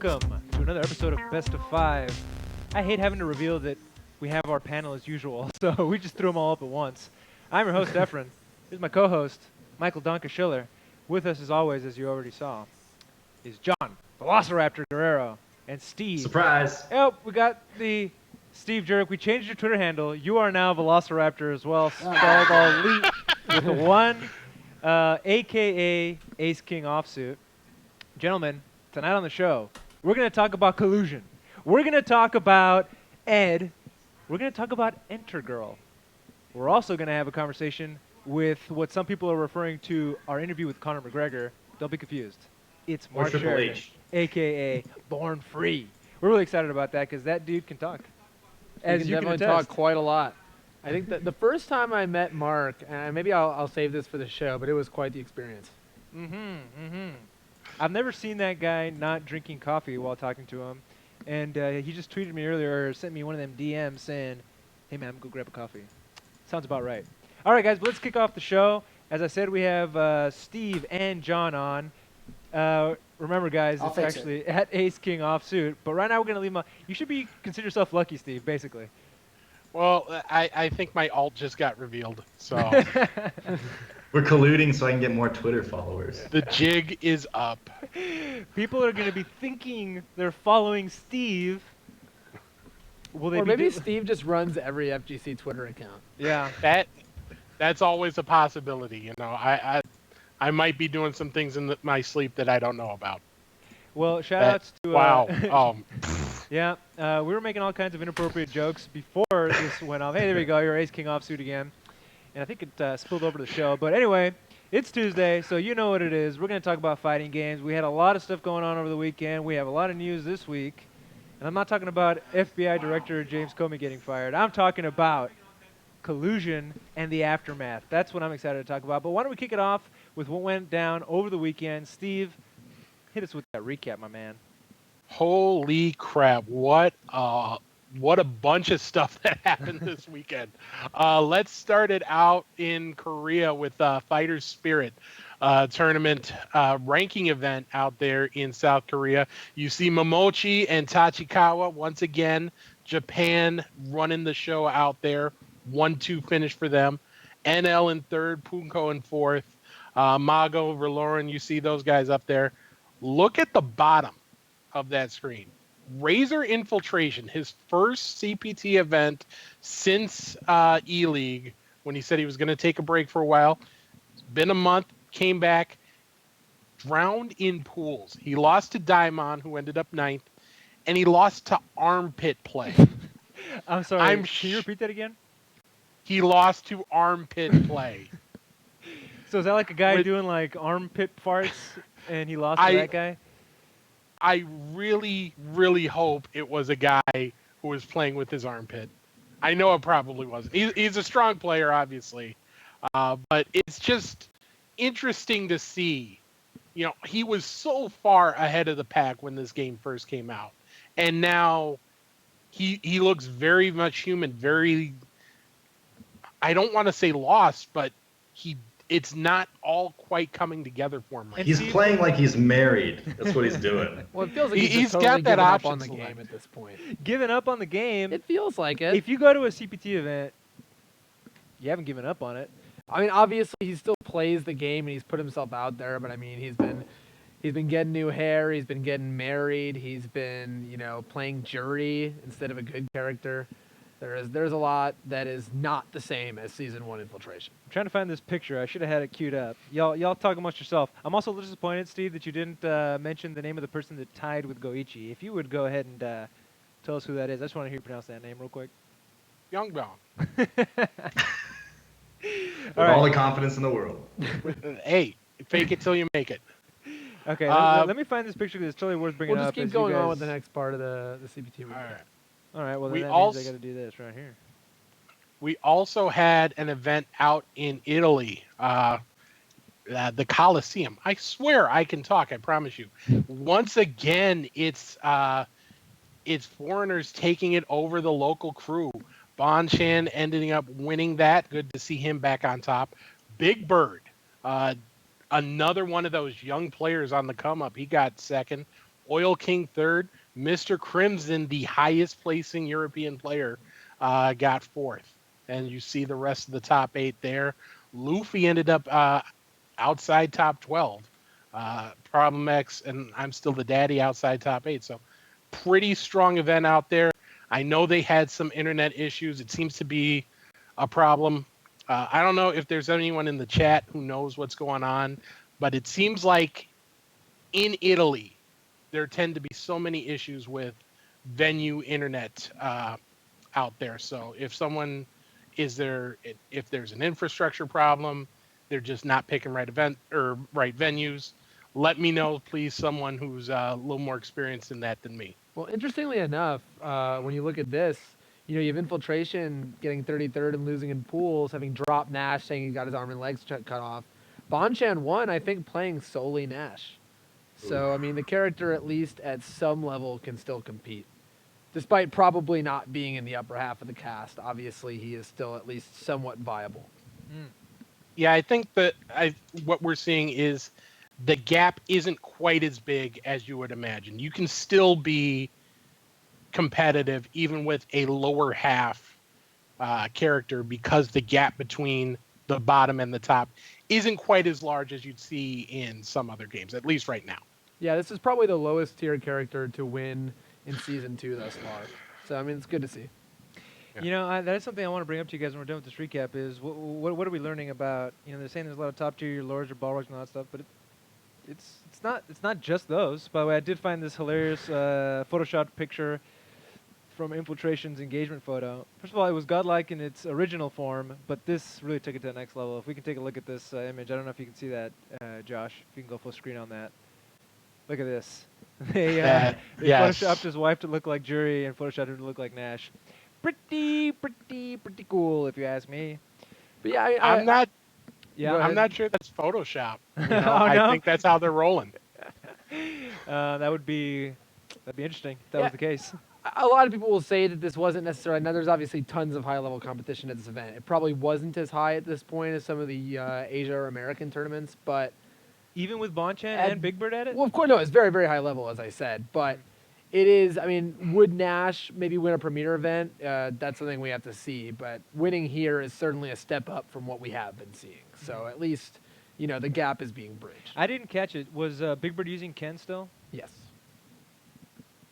welcome to another episode of Best of Five. I hate having to reveal that we have our panel as usual, so we just threw them all up at once. I'm your host, Efren. Here's my co-host, Michael Donka Schiller. With us, as always, as you already saw, is John Velociraptor Guerrero and Steve. Surprise! Oh, we got the Steve Jerk. We changed your Twitter handle. You are now Velociraptor as well, spelled all elite with the one, a.k.a. Ace King offsuit. Gentlemen, tonight on the show, we're going to talk about collusion. We're going to talk about Ed. We're going to talk about Enter Girl. We're also going to have a conversation with what some people are referring to our interview with Conor McGregor. Don't be confused. It's Mark Triple Sheridan, H. a.k.a. Born Free. We're really excited about that because that dude can talk. As He you can can definitely attest. talk quite a lot. I think that the first time I met Mark, and maybe I'll save this for the show, but it was quite the experience. I've never seen that guy not drinking coffee while talking to him. And he just tweeted me earlier or sent me one of them DMs saying, hey, man, go grab a coffee. Sounds about right. All right, guys, but let's kick off the show. As I said, we have Steve and John on. Remember, guys, it's actually at Ace King offsuit. But right now we're going to leave him. You should consider yourself lucky, Steve, basically. Well, I think my alt just got revealed, so We're colluding so I can get more Twitter followers. the jig is up. People are going to be thinking they're following Steve. Will they Or be maybe Steve just runs every FGC Twitter account. Yeah. That's always a possibility. You know, I might be doing some things in my sleep that I don't know about. Well, shout-outs to... Wow. Yeah, we were making all kinds of inappropriate jokes before this went off. Hey, there we go, your Ace King offsuit again. And I think it spilled over to the show. But anyway, it's Tuesday, so you know what it is. We're going to talk about fighting games. We had a lot of stuff going on over the weekend. We have a lot of news this week. And I'm not talking about FBI Director James Comey getting fired. I'm talking about collusion and the aftermath. That's what I'm excited to talk about. But why don't we kick it off with what went down over the weekend. Steve, hit us with that recap, my man. Holy crap! What a bunch of stuff that happened this weekend. Let's start it out in Korea with Fighter's Spirit tournament ranking event out there in South Korea. You see Momochi and Tachikawa once again. Japan running the show out there. 1-2 finish for them. NL in third, Punko in fourth. Mago, Verloren, you see those guys up there. Look at the bottom of that screen. Razor Infiltration, his first CPT event since E-League, when he said he was going to take a break for a while. It's been a month, came back, drowned in pools. He lost to Daimon, who ended up ninth, and he lost to Armpit Play. I'm sorry, can you repeat that again? He lost to Armpit Play. So is that like a guy doing like armpit farts and he lost to that guy? I really, really hope it was a guy who was playing with his armpit. I know it probably wasn't. He's a strong player, obviously. But it's just interesting to see. You know, he was so far ahead of the pack when this game first came out. And now he looks very much human, very, I don't want to say lost, but it's not all quite coming together for him. He's playing like he's married. That's what he's doing. Well, it feels like He's he's totally got that given up option on the select. game at this point. Giving up on the game. It feels like it. If you go to a CPT event, you haven't given up on it. I mean, obviously he still plays the game and he's put himself out there, but I mean, he's been getting new hair, he's been getting married, he's been, playing jury instead of a good character. There's a lot that is not the same as Season 1 Infiltration. I'm trying to find this picture. I should have had it queued up. Y'all talk amongst yourself. I'm also a little disappointed, Steve, that you didn't mention the name of the person that tied with Goichi. If you would go ahead and tell us who that is. I just want to hear you pronounce that name real quick. Youngbong. All the confidence in the world. Hey, fake it till you make it. Okay, let me find this picture because it's totally worth bringing We'll up. just keep going on with the next part of the CPT. All right. All right, well, then We that also- means I got to do this right here. We also had an event out in Italy, the Coliseum. I swear I can talk. I promise you. Once again, it's foreigners taking it over the local crew. Bonchan ending up winning that. Good to see him back on top. Big Bird, another one of those young players on the come up. He got second. Oil King third. Mr. Crimson, the highest placing European player, got fourth. And you see the rest of the top 8 there. Luffy ended up outside top 12. Problem X and I'm Still the Daddy outside top 8. So pretty strong event out there. I know they had some internet issues. It seems to be a problem. I don't know if there's anyone in the chat who knows what's going on, but it seems like in Italy, there tend to be so many issues with venue internet out there. So if someone if there's an infrastructure problem, they're just not picking right event or right venues. Let me know, please, someone who's a little more experienced in that than me. Well, interestingly enough, when you look at this, you have Infiltration getting 33rd and losing in pools, having dropped Nash, saying he got his arm and legs cut off. Bonchan won, I think, playing solely Nash. So, I mean, the character, at least at some level, can still compete. Despite probably not being in the upper half of the cast, obviously he is still at least somewhat viable. Yeah, I think that what we're seeing is the gap isn't quite as big as you would imagine. You can still be competitive even with a lower half character because the gap between the bottom and the top isn't quite as large as you'd see in some other games, at least right now. Yeah, this is probably the lowest tier character to win in Season 2 thus far. So, I mean, it's good to see. Yeah. That is something I want to bring up to you guys when we're done with this recap is what are we learning about, they're saying there's a lot of top tier lords or balrogs and all that stuff, but it's not just those. By the way, I did find this hilarious Photoshop picture from Infiltration's engagement photo. First of all, it was godlike in its original form, but this really took it to the next level. If we can take a look at this image, I don't know if you can see that, Josh, if you can go full screen on that. Look at this. They Yes. photoshopped his wife to look like Jury and photoshopped him to look like Nash. Pretty cool, if you ask me. But yeah, I'm not Yeah, I'm not sure that's Photoshop. Oh, I no? think that's how they're rolling. that'd be interesting if that was the case. a lot of people will say that this wasn't necessarily. Now, there's obviously tons of high-level competition at this event. It probably wasn't as high at this point as some of the Asia or American tournaments, but Even with Bonchan and Big Bird at it? well, of course, no, it's very, very high level, as I said. But it is. I mean, would Nash maybe win a premier event? That's something we have to see. But winning here is certainly a step up from what we have been seeing. So at least, the gap is being bridged. I didn't catch it. Was Big Bird using Ken still? Yes.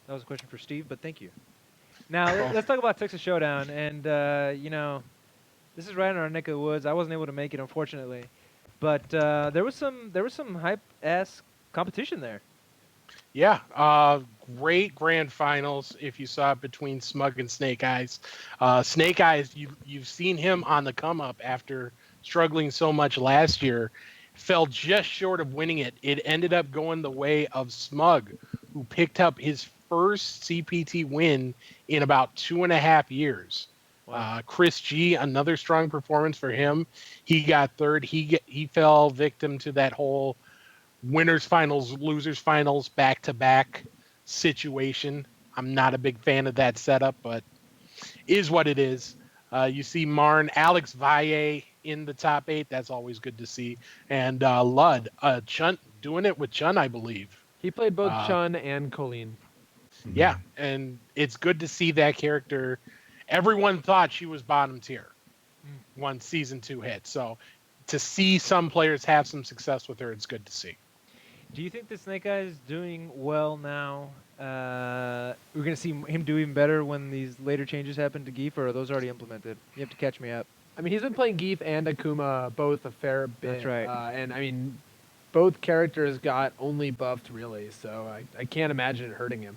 That was a question for Steve, but thank you. Now, let's talk about Texas Showdown. And, this is right in our neck of the woods. I wasn't able to make it, unfortunately. But there was some hype-ass competition there. Yeah, great grand finals. If you saw it between Smug and Snake Eyes, Snake Eyes, you've seen him on the come up after struggling so much last year. Fell just short of winning it. It ended up going the way of Smug, who picked up his first CPT win in about 2.5 years. Wow. Chris G, another strong performance for him. He got third. He fell victim to that whole winners finals, losers finals, back-to-back situation. I'm not a big fan of that setup, but is what it is. You see Marn, Alex Valle in the top 8. That's always good to see. And Lud, Chun, doing it with Chun, I believe. He played both Chun and Colleen. Yeah, and it's good to see that character. Everyone thought she was bottom tier once Season 2 hit. So to see some players have some success with her, it's good to see. Do you think the Snake Eye is doing well now? We're going to see him do even better when these later changes happen to Geef, or are those already implemented? You have to catch me up. I mean, he's been playing Geef and Akuma both a fair bit. That's right. And, I mean, both characters got only buffed, really, so I can't imagine it hurting him.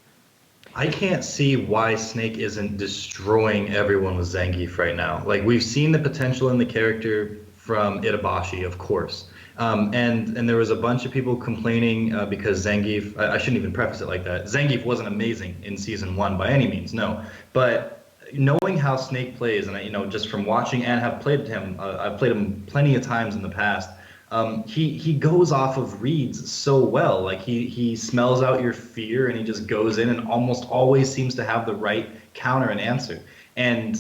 I can't see why Snake isn't destroying everyone with Zangief right now. Like, we've seen the potential in the character from Itabashi, of course. And there was a bunch of people complaining because Zangief, I shouldn't even preface it like that. Zangief wasn't amazing in Season 1 by any means, no. But knowing how Snake plays, and just from watching and have played him, I've played him plenty of times in the past, he goes off of reads so well. Like he smells out your fear and he just goes in and almost always seems to have the right counter and answer. And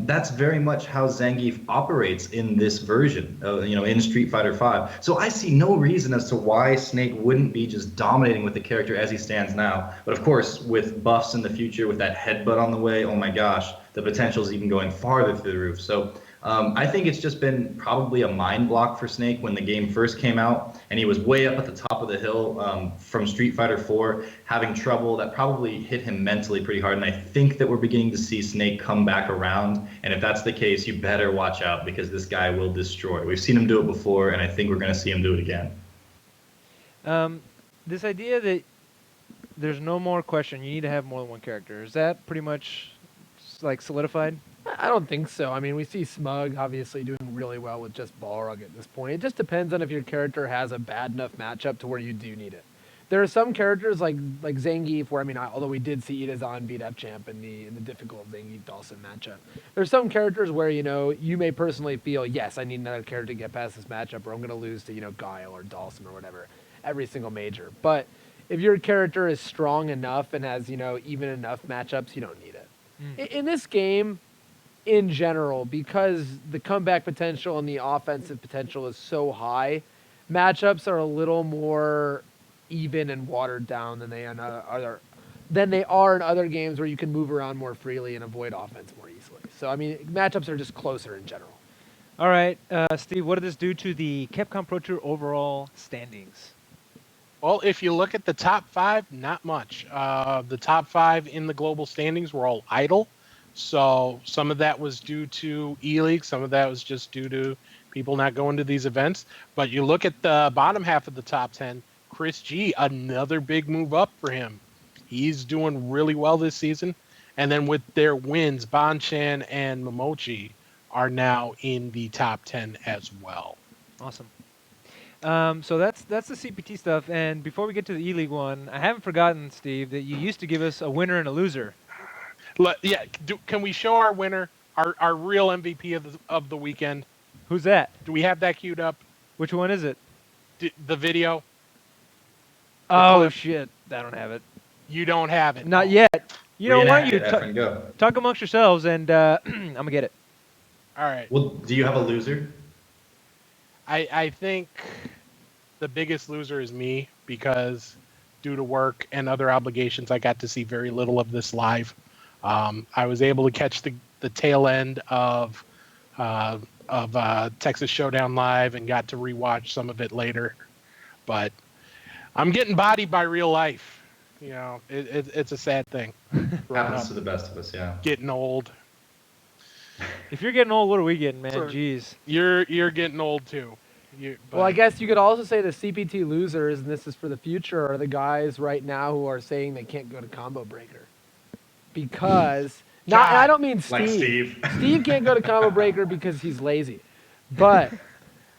that's very much how Zangief operates in this version, in Street Fighter V. So I see no reason as to why Snake wouldn't be just dominating with the character as he stands now. But of course, with buffs in the future, with that headbutt on the way, oh my gosh, the potential is even going farther through the roof. So I think it's just been probably a mind block for Snake when the game first came out, and he was way up at the top of the hill from Street Fighter 4, having trouble. That probably hit him mentally pretty hard, and I think that we're beginning to see Snake come back around, and if that's the case, you better watch out, because this guy will destroy. We've seen him do it before, and I think we're going to see him do it again. This idea that there's no more question, you need to have more than one character, is that pretty much like solidified? I don't think so. I mean, we see Smug obviously doing really well with just Balrog at this point. It just depends on if your character has a bad enough matchup to where you do need it. There are some characters like Zangief, where, I mean, although we did see Itazan beat up Champ in the difficult Zangief Dawson matchup, there's some characters where, you may personally feel, yes, I need another character to get past this matchup, or I'm going to lose to, Guile or Dawson or whatever, every single major. But if your character is strong enough and has, even enough matchups, you don't need it. In this game, in general, because the comeback potential and the offensive potential is so high, matchups are a little more even and watered down than they are in other games where you can move around more freely and avoid offense more easily. So, I mean, matchups are just closer in general. All right, Steve, what did this do to the Capcom Pro Tour overall standings? Well, if you look at the top 5, not much. The top 5 in the global standings were all idle. So some of that was due to E-League. Some of that was just due to people not going to these events. But you look at the bottom half of the top 10, Chris G, another big move up for him. He's doing really well this season. And then with their wins, Bonchan and Momochi are now in the top 10 as well. Awesome. So that's the CPT stuff. And before we get to the E-League one, I haven't forgotten, Steve, that you used to give us a winner and a loser. Yeah, can we show our winner, our real MVP of the weekend? Who's that? Do we have that queued up? Which one is it? The video? Oh, shit. I don't have it. You don't have it. Not yet. You know, why don't Reenact it, you go. talk amongst yourselves, and I'm going to get it. All right. Well, do you have a loser? I think the biggest loser is me, because due to work and other obligations, I got to see very little of this live. I was able to catch the tail end of Texas Showdown Live and got to rewatch some of it later. But I'm getting bodied by real life. It's a sad thing. Happens to the best of us, yeah. Getting old. If you're getting old, what are we getting, man? Sorry. Jeez. You're getting old too. Well, I guess you could also say the CPT losers, and this is for the future, are the guys right now who are saying they can't go to Combo Breaker. Because, I don't mean Steve. Like Steve. Steve can't go to Combo Breaker because he's lazy. But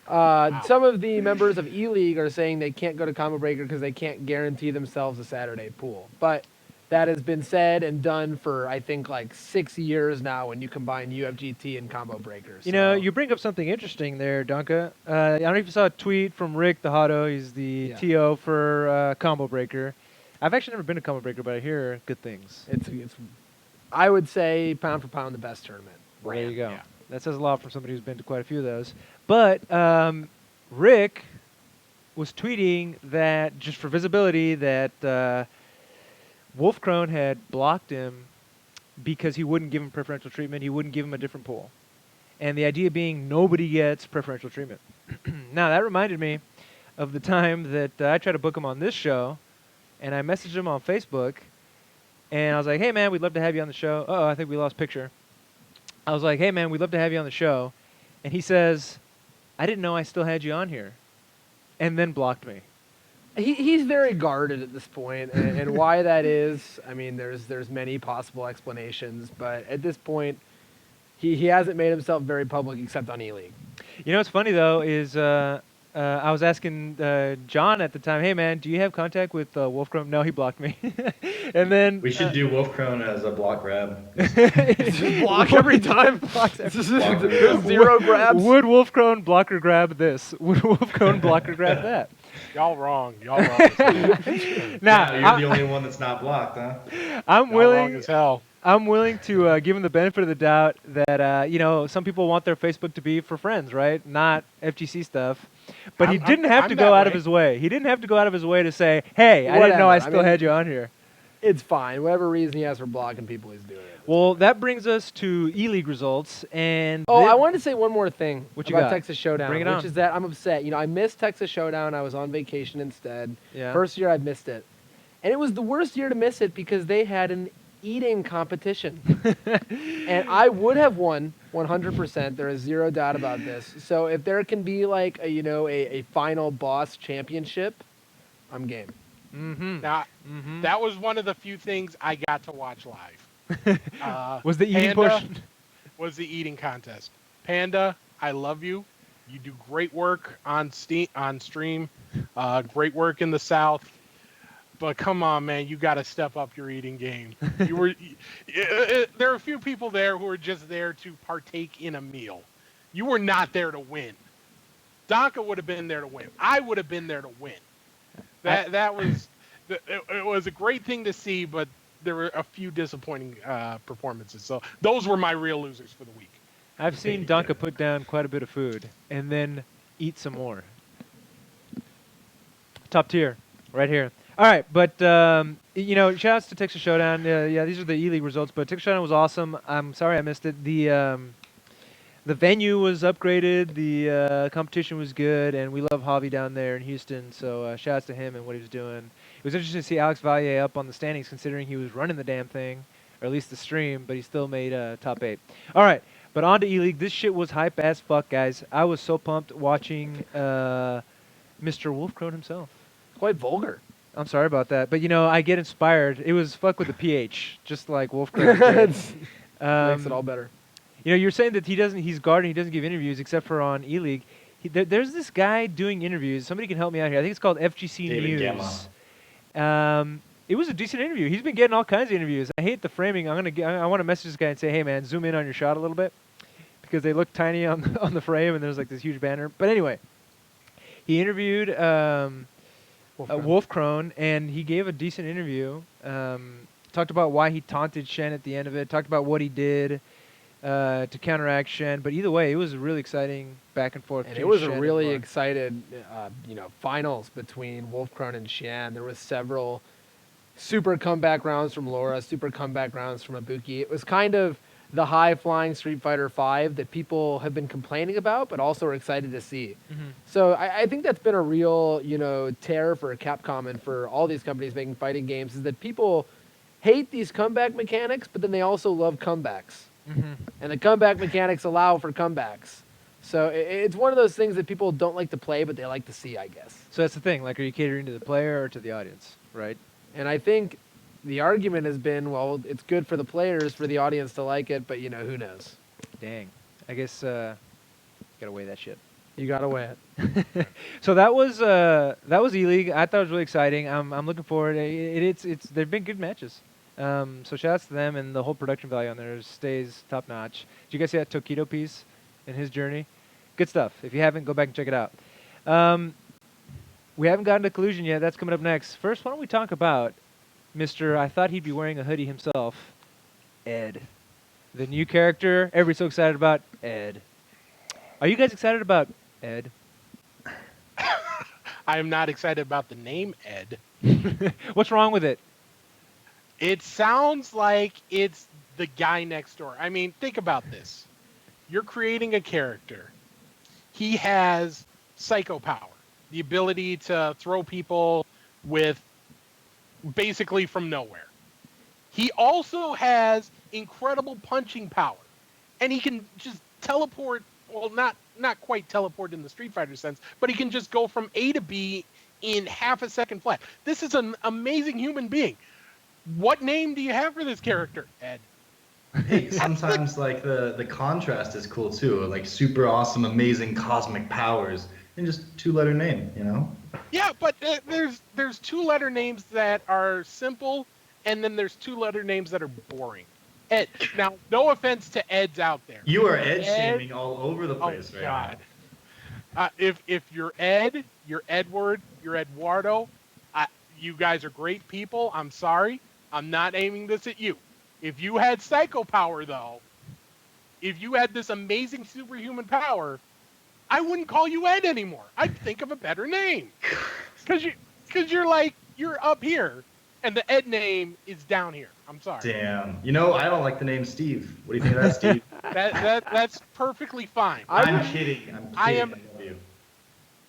some of the members of E-League are saying they can't go to Combo Breaker because they can't guarantee themselves a Saturday pool. But that has been said and done for, I think, like 6 years now when you combine UFGT and Combo Breakers. You bring up something interesting there, Donka. I don't know if you saw a tweet from Rick the Hotto. He's the TO for Combo Breaker. I've actually never been to Combo Breaker, but I hear good things. It's I would say, pound for pound, the best tournament. Well, there you go. Yeah. That says a lot for somebody who's been to quite a few of those. But Rick was tweeting that, just for visibility, that Wolfcrone had blocked him because he wouldn't give him preferential treatment. He wouldn't give him a different pool. And the idea being nobody gets preferential treatment. Now, that reminded me of the time that I tried to book him on this show, and I messaged him on Facebook, and I was like, hey, man, we'd love to have you on the show. Uh-oh, I think we lost picture. I was like, hey, man, we'd love to have you on the show. And he says, I didn't know I still had you on here, and then blocked me. He's very guarded at this point, and why that is, I mean, there's many possible explanations, but at this point, he hasn't made himself very public except on E-League. You know what's funny, though, is I was asking John at the time, hey, man, do you have contact with Wolfcrone? No, he blocked me. And then We should do Wolfcrone as a block grab. Block every time. Blocks every Zero grabs. Would Wolfcrone blocker grab this? Would Wolfcrone blocker grab that? Y'all wrong. Now, Yeah, you're the only one that's not blocked, huh? I'm Y'all wrong willing. as hell. I'm willing to give him the benefit of the doubt that some people want their Facebook to be for friends, right? Not FGC stuff. But he didn't have to I'm go that out of way. his way. He didn't have to go out of his way to say, "Hey, I didn't know Whatever. I I still mean, had you on here." It's fine. Whatever reason he has for blocking people, he's doing it. Well, that brings us to E-League results, and Oh, I wanted to say one more thing What you about got? Texas Showdown, Bring it which on. is that I'm upset. I missed Texas Showdown. I was on vacation instead. Yeah. First year I missed it. And it was the worst year to miss it because they had an eating competition. And I would have won 100%. There is zero doubt about this. So if there can be like a final boss championship, I'm game. Mm-hmm. Now, Mm-hmm. that was one of the few things I got to watch live. Was the eating Panda push? was the eating contest. Panda, I love you. You do great work on stream. Great work in the South. But come on, man, you got to step up your eating game. There are a few people there who are just there to partake in a meal. You were not there to win. Donka would have been there to win. I would have been there to win. It was a great thing to see, but there were a few disappointing performances. So those were my real losers for the week. I've seen Donka put down quite a bit of food and then eat some more. Top tier, right here. All right, but shout outs to Texas Showdown. Yeah, these are the E-League results, but Texas Showdown was awesome. I'm sorry I missed it. The venue was upgraded, the competition was good, and we love Javi down there in Houston. So shout outs to him and what he was doing. It was interesting to see Alex Valle up on the standings, considering he was running the damn thing, or at least the stream, but he still made top 8. All right. But on to E-League. This shit was hype as fuck, guys. I was so pumped watching Mr. Wolfcrone himself. Quite vulgar. I'm sorry about that. But, I get inspired. It was fuck with the PH, just like Wolfcrone. Makes it all better. You're saying that he's guarding, he doesn't give interviews except for on E-League. There's this guy doing interviews. Somebody can help me out here. I think it's called FGC David News. Gamma. It was a decent interview. He's been getting all kinds of interviews. I hate the framing. I want to message this guy and say, hey man, zoom in on your shot a little bit, because they look tiny on the frame and there's like this huge banner. But anyway, he interviewed Wolfcrone, and he gave a decent interview. Talked about why he taunted Shen at the end of it. Talked about what he did to counteract Shen. But either way, it was a really exciting back and forth. And between it was Shen a and really Mark. excited, finals between Wolfcrone and Shan. There was several super comeback rounds from Laura, super comeback rounds from Ibuki. It was kind of the high-flying Street Fighter V that people have been complaining about, but also are excited to see. Mm-hmm. So I think that's been a real, tear for Capcom and for all these companies making fighting games, is that people hate these comeback mechanics, but then they also love comebacks. Mm-hmm. And the comeback mechanics allow for comebacks. So it's one of those things that people don't like to play, but they like to see, I guess. So that's the thing. Like, are you catering to the player or to the audience, right? And I think the argument has been, well, it's good for the players, for the audience to like it, but, who knows? Dang. I guess gotta weigh that shit. You got to weigh it. So that was E-League. I thought it was really exciting. I'm looking forward. It's they've been good matches. So shout outs to them, and the whole production value on there stays top notch. Did you guys see that Tokido piece in his journey? Good stuff. If you haven't, go back and check it out. We haven't gotten to Collusion yet. That's coming up next. First, why don't we talk about Mr. I thought he'd be wearing a hoodie himself, Ed. The new character everybody's so excited about, Ed. Are you guys excited about Ed? I am not excited about the name Ed. What's wrong with it? It sounds like it's the guy next door. I mean, think about this. You're creating a character. He has psycho power, the ability to throw people with basically from nowhere. He also has incredible punching power, and he can just teleport. Well, not quite teleport in the Street Fighter sense, but he can just go from A to B in half a second flat. This is an amazing human being. What name do you have for this character, Ed? Hey, sometimes like the contrast is cool too. Like super awesome, amazing cosmic powers, and just 2-letter name. Yeah, but there's 2-letter names that are simple, and then there's 2-letter names that are boring. Ed. Now, no offense to Eds out there. You are edge shaming all over the place right God. If you're Ed, you're Edward, you're Eduardo, you guys are great people. I'm sorry. I'm not aiming this at you. If you had psycho power, though, if you had this amazing superhuman power, I wouldn't call you Ed anymore. I'd think of a better name. Because you're up here, and the Ed name is down here. I'm sorry. Damn. I don't like the name Steve. What do you think of that, Steve? That's perfectly fine. I'm kidding. I'm kidding. I am- love you.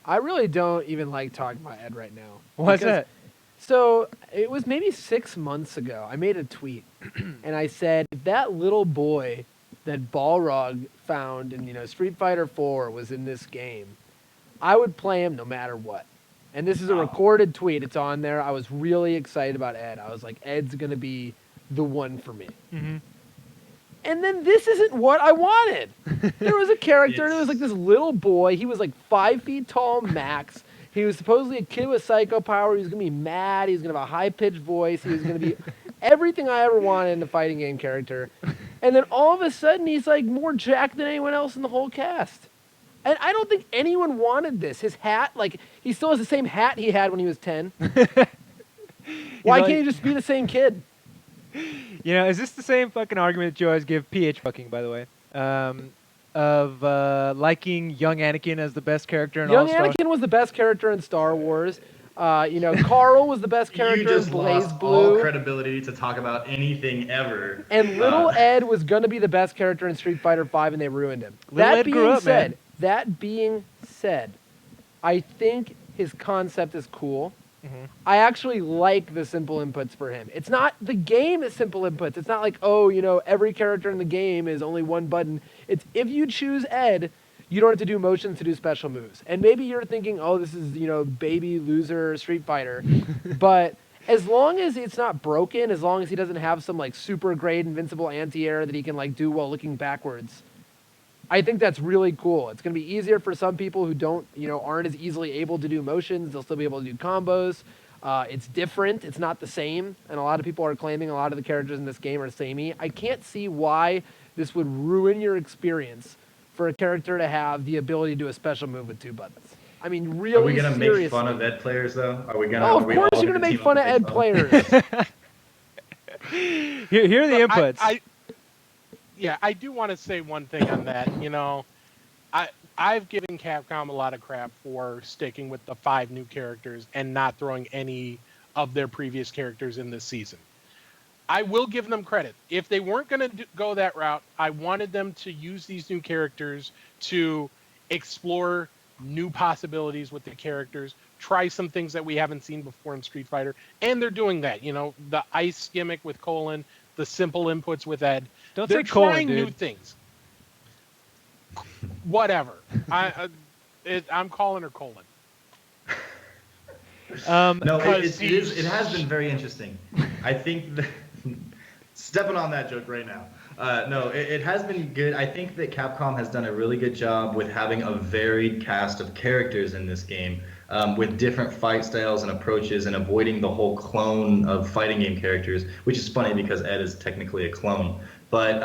I really don't even like talking about Ed right now. What's Because- that? So it was maybe 6 months ago. I made a tweet, and I said if that little boy that Balrog found in Street Fighter 4 was in this game, I would play him no matter what. And this is a recorded tweet. It's on there. I was really excited about Ed. I was like, Ed's gonna be the one for me. Mm-hmm. And then this isn't what I wanted. There was a character, and it was like this little boy. He was like 5 feet tall max. He was supposedly a kid with psycho power. He was going to be mad. He was going to have a high-pitched voice. He was going to be everything I ever wanted in a fighting game character. And then all of a sudden, he's like more jacked than anyone else in the whole cast. And I don't think anyone wanted this. His hat, like, he still has the same hat he had when he was 10. Why can't he just be the same kid? Is this the same fucking argument that you always give PH fucking, by the way? Of liking young Anakin as the best character in all Young Star Anakin was the best character in Star Wars. Carl was the best You character just in Blaze lost Blue. all credibility to talk about anything ever. And little Ed was going to be the best character in Street Fighter V, and they ruined him. Little Ed grew up, man. That being said, I think his concept is cool. Mhm. I actually like the simple inputs for him. It's not the game is simple inputs. It's not like, every character in the game is only one button. It's if you choose Ed, you don't have to do motions to do special moves. And maybe you're thinking, oh, this is, baby loser Street Fighter. But as long as it's not broken, as long as he doesn't have some like super great invincible anti-air that he can like do while looking backwards, I think that's really cool. It's going to be easier for some people who aren't as easily able to do motions. They'll still be able to do combos. It's different. It's not the same. And a lot of people are claiming a lot of the characters in this game are samey. I can't see why this would ruin your experience for a character to have the ability to do a special move with 2 buttons. I mean, really Are we gonna seriously. make fun of Ed players though? Are we gonna? Oh, are of we course all you're going to gonna make team fun up of and Ed make fun? players. Here are the inputs. I do want to say one thing on that. I've given Capcom a lot of crap for sticking with the 5 new characters and not throwing any of their previous characters in this season. I will give them credit. If they weren't going to go that route, I wanted them to use these new characters to explore new possibilities with the characters, try some things that we haven't seen before in Street Fighter, and they're doing that. The ice gimmick with Colin, the simple inputs with Ed. Don't They're say Colin, trying new dude. things. Whatever. I'm calling her Colin. No, Because it has been very interesting. I think that stepping on that joke right now. No, it has been good. I think that Capcom has done a really good job with having a varied cast of characters in this game, with different fight styles and approaches, and avoiding the whole clone of fighting game characters, which is funny because Ed is technically a clone. But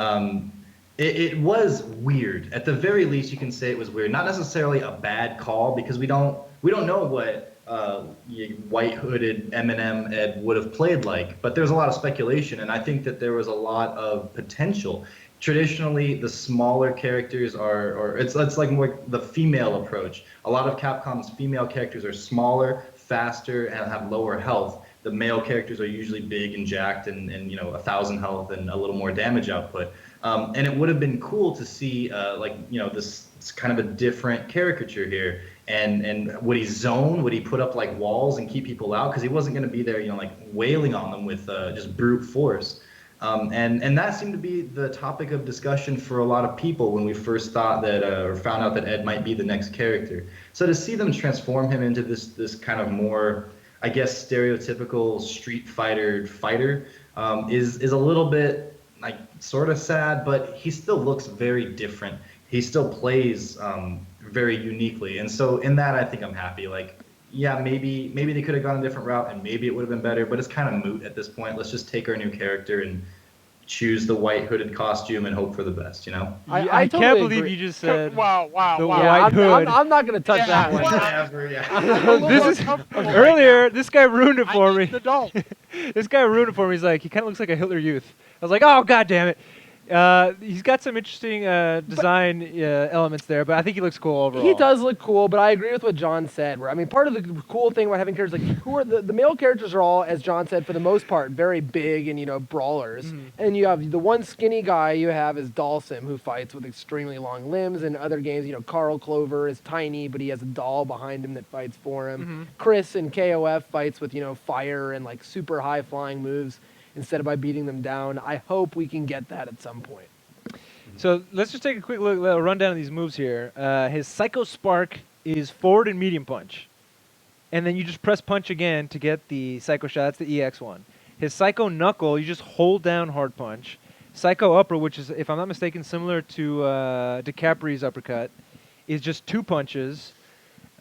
it was weird. At the very least, you can say it was weird. Not necessarily a bad call because we don't know what white-hooded Eminem Ed would have played like, but there's a lot of speculation, and I think that there was a lot of potential. Traditionally, the smaller characters it's like more the female approach. A lot of Capcom's female characters are smaller, faster, and have lower health. The male characters are usually big and jacked and 1,000 health and a little more damage output. And it would have been cool to see this kind of a different caricature here. And would he zone? Would he put up like walls and keep people out? Because he wasn't going to be there, like wailing on them with just brute force. And that seemed to be the topic of discussion for a lot of people when we first thought that or found out that Ed might be the next character. So to see them transform him into this kind of more, I guess, stereotypical Street fighter is a little bit like sort of sad, but he still looks very different. He still plays very uniquely, and so in that I think I'm happy. Like, yeah, maybe they could have gone a different route, and maybe it would have been better, but it's kind of moot at this point. Let's just take our new character and choose the white hooded costume and hope for the best. I totally can't believe agree. you just said Wow. the Yeah, white hood. I'm not going to touch that one. Whatever, yeah. I'm a little This is uncomfortable right earlier. now. This guy ruined it for I'm me. an adult. This guy ruined it for me. He's like, he kind of looks like a Hitler Youth. I was like, oh god damn it. He's got some interesting design elements there, but I think he looks cool overall. He does look cool, but I agree with what John said. Where I mean, part of the cool thing about having characters like who are the male characters are all, as John said, for the most part, very big and brawlers. And you have the one skinny guy you have is Dalsim, who fights with extremely long limbs. In other games, Carl Clover is tiny, but he has a doll behind him that fights for him. Chris in KOF fights with fire and like super high flying moves instead of by beating them down. I hope we can get that at some point. So let's just take a quick little rundown of these moves here. His Psycho Spark is forward and medium punch. And then you just press punch again to get the Psycho Shot. That's the EX one. His Psycho Knuckle, you just hold down hard punch. Psycho Upper, which is, if I'm not mistaken, similar to DiCapri's uppercut, is just 2 punches.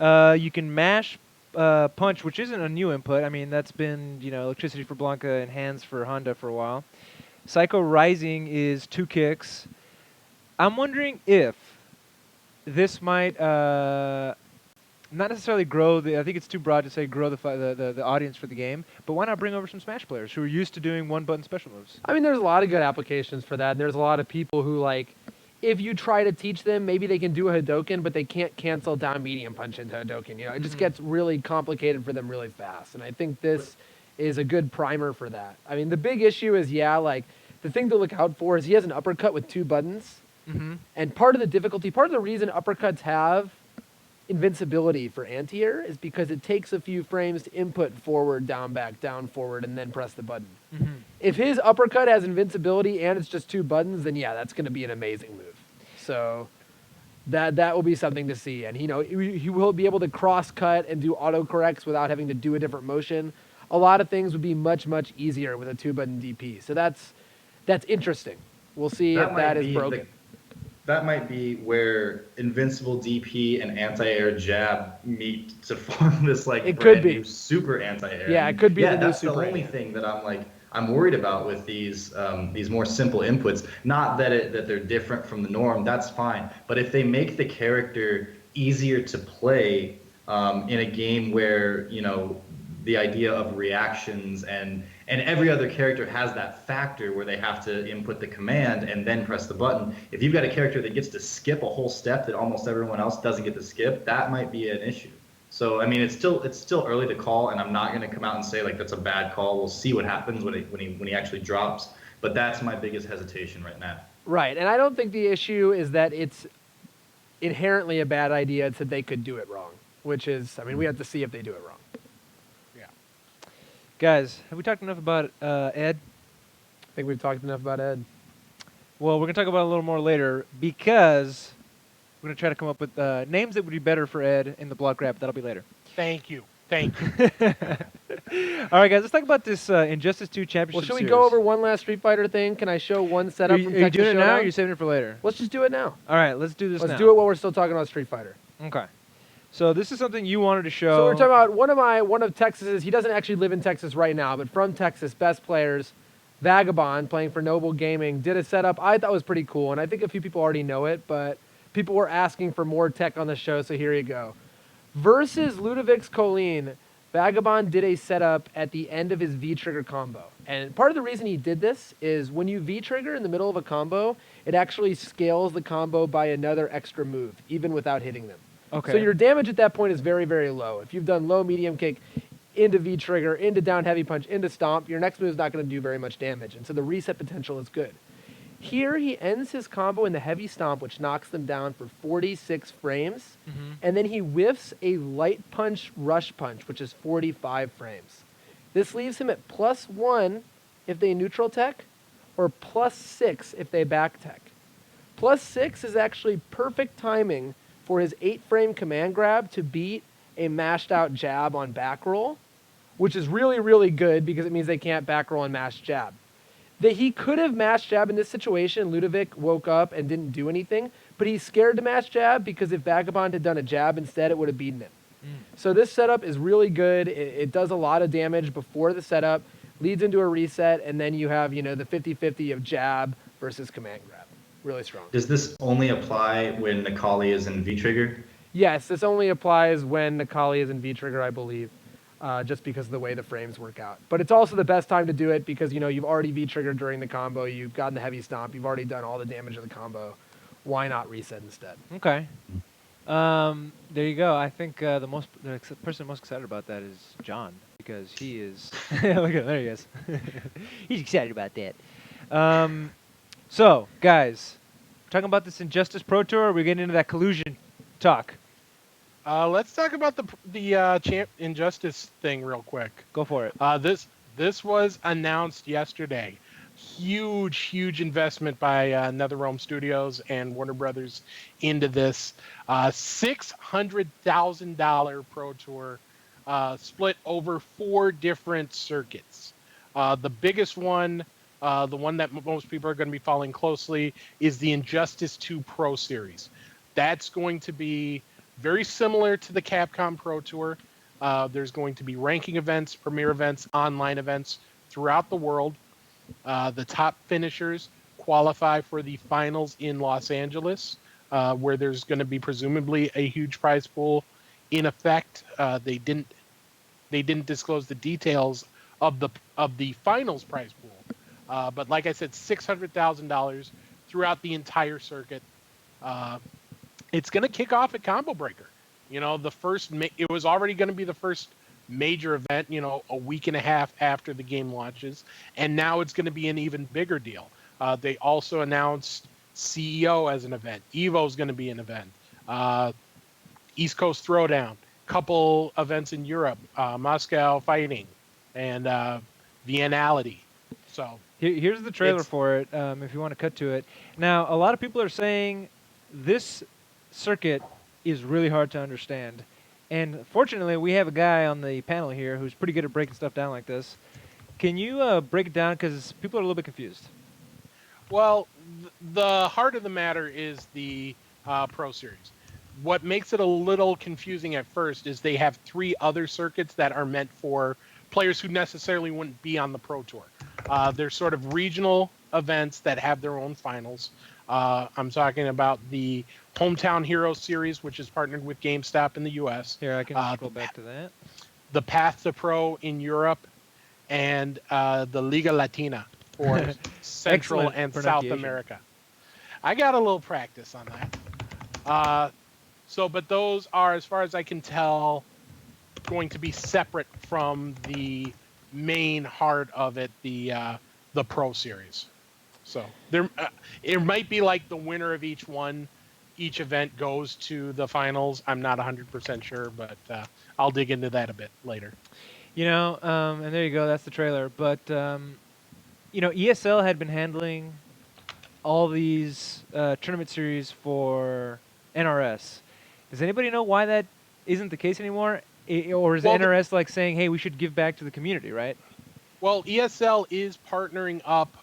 You can mash punch, which isn't a new input. I mean, that's been, electricity for Blanca and hands for Honda for a while. Psycho Rising is 2 kicks. I'm wondering if this might not necessarily grow I think it's too broad to say grow the audience for the game, but why not bring over some Smash players who are used to doing one-button special moves? I mean, there's a lot of good applications for that. And there's a lot of people who, like, if you try to teach them, maybe they can do a Hadoken, but they can't cancel down medium punch into Hadoken. It just gets really complicated for them really fast. And I think this is a good primer for that. I mean, the big issue is, the thing to look out for is he has an uppercut with 2 buttons. And part of the difficulty, part of the reason uppercuts have invincibility for anti-air is because it takes a few frames to input forward, down, back, down, forward, and then press the button. If his uppercut has invincibility and it's just 2 buttons, then yeah, that's going to be an amazing move. So that will be something to see. And he will be able to cross-cut and do autocorrects without having to do a different motion. A lot of things would be much, much easier with a 2-button DP. So that's interesting. We'll see if that is broken. That might be where invincible DP and anti-air jab meet to form this new super anti-air. Yeah, it could be the new that's super the only thing that I'm worried about with these more simple inputs. Not that they're different from the norm. That's fine. But if they make the character easier to play in a game where the idea of reactions and every other character has that factor where they have to input the command and then press the button. If you've got a character that gets to skip a whole step that almost everyone else doesn't get to skip, that might be an issue. So I mean, it's still early to call, and I'm not going to come out and say that's a bad call. We'll see what happens when he actually drops. But that's my biggest hesitation right now. Right, and I don't think the issue is that it's inherently a bad idea. It's that they could do it wrong, which is, I mean, we have to see if they do it wrong. Guys, have we talked enough about Ed? I think we've talked enough about Ed. Well, we're going to talk about it a little more later because we're going to try to come up with names that would be better for Ed in the block grab. That'll be later. Thank you. All right, guys, let's talk about this Injustice 2 Championship Well, should we series. go over one last Street Fighter thing? Can I show one setup from Are you Texas doing it now, or Showdown? are you saving it for later? Let's just do it now. All right, let's do this now. Let's do it while we're still talking about Street Fighter. Okay. So this is something you wanted to show. So we're talking about one of Texas's, he doesn't actually live in Texas right now, but from Texas, best players, Vagabond, playing for Noble Gaming, did a setup I thought was pretty cool, and I think a few people already know it, but people were asking for more tech on the show, so here you go. Versus Ludovix Colleen, Vagabond did a setup at the end of his V-trigger combo. And part of the reason he did this is when you V-trigger in the middle of a combo, it actually scales the combo by another extra move, even without hitting them. Okay. So your damage at that point is very, very low. If you've done low, medium kick, into V-trigger, into down heavy punch, into stomp, your next move is not going to do very much damage. And so the reset potential is good. Here he ends his combo in the heavy stomp, which knocks them down for 46 frames. And then he whiffs a light punch, rush punch, which is 45 frames. This leaves him at +1 if they neutral tech, or +6 if they back tech. +6 is actually perfect timing for his 8-frame command grab to beat a mashed out jab on back roll, which is really, really good because it means they can't back roll and mash jab. That he could have mashed jab in this situation. Ludovic woke up and didn't do anything, but he's scared to mash jab because if Vagabond had done a jab instead, it would have beaten him. So this setup is really good. It does a lot of damage before the setup, leads into a reset, and then you have, the 50-50 of jab versus command grab. Really strong. Does this only apply when Nikali is in V-trigger? Yes, this only applies when Nikali is in V-trigger, I believe. just because of the way the frames work out. But it's also the best time to do it because, you've already V-triggered during the combo, you've gotten the heavy stomp, you've already done all the damage of the combo. Why not reset instead? Okay. There you go. I think the person most excited about that is John because he is. Look at there he is. He's excited about that. So guys, talking about this Injustice Pro Tour, we're getting into that collusion talk. Let's talk about the Injustice thing real quick. Go for it. This was announced yesterday. Huge investment by NetherRealm Studios and Warner Brothers into this $600,000 Pro Tour, split over 4 different circuits. The biggest one, the one that most people are going to be following closely, is the Injustice 2 Pro Series. That's going to be very similar to the Capcom Pro Tour. There's going to be ranking events, premier events, online events throughout the world. The top finishers qualify for the finals in Los Angeles, where there's going to be presumably a huge prize pool in effect. They didn't disclose the details of the finals prize pool, but like I said, $600,000 throughout the entire circuit. It's going to kick off at Combo Breaker. It was already going to be the first major event, a week and a half after the game launches, and now it's going to be an even bigger deal. They also announced CEO as an event. Evo is going to be an event. East Coast Throwdown, couple events in Europe, Moscow Fighting, and Vienality. So here's the trailer for it. If you want to cut to it. Now, a lot of people are saying this circuit is really hard to understand. And fortunately, we have a guy on the panel here who's pretty good at breaking stuff down like this. Can you break it down? Because people are a little bit confused. Well, the heart of the matter is the Pro Series. What makes it a little confusing at first is they have 3 other circuits that are meant for players who necessarily wouldn't be on the Pro Tour. They're sort of regional events that have their own finals. I'm talking about the Hometown Heroes Series, which is partnered with GameStop in the U.S. Here, I can scroll back to that. The Path to Pro in Europe, and the Liga Latina for Central and South America. I got a little practice on that. But those are, as far as I can tell, going to be separate from the main heart of it, the Pro Series. So there, it might be like the winner of each one. Each event goes to the finals. I'm not 100% sure, but I'll dig into that a bit later. And there you go. That's the trailer. But, ESL had been handling all these tournament series for NRS. Does anybody know why that isn't the case anymore? Or is NRS like saying, hey, we should give back to the community, right? Well, ESL is partnering up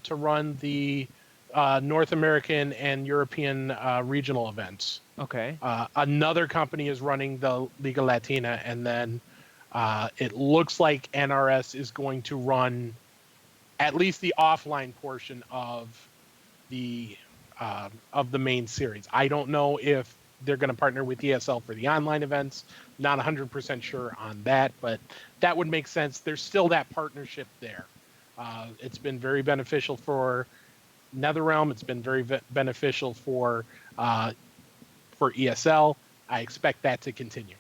to run the North American and European regional events. Okay. Another company is running the Liga Latina, and then it looks like NRS is going to run at least the offline portion of the main series. I don't know if they're going to partner with ESL for the online events. Not 100% sure on that, but that would make sense. There's still that partnership there. It's been very beneficial for NetherRealm. It's been very beneficial for ESL. I expect that to continue.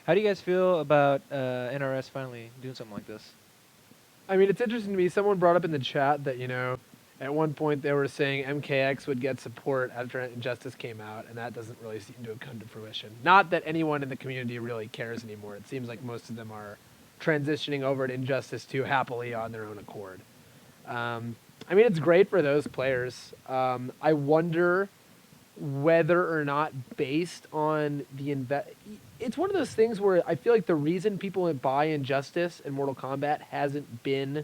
How do you guys feel about NRS finally doing something like this? I mean, it's interesting to me. Someone brought up in the chat that, at one point they were saying MKX would get support after Injustice came out, and that doesn't really seem to have come to fruition. Not that anyone in the community really cares anymore. It seems like most of them are transitioning over to Injustice 2 happily on their own accord. I mean, it's great for those players. I wonder whether or not based on the it's one of those things where I feel like the reason people buy Injustice and Mortal Kombat hasn't been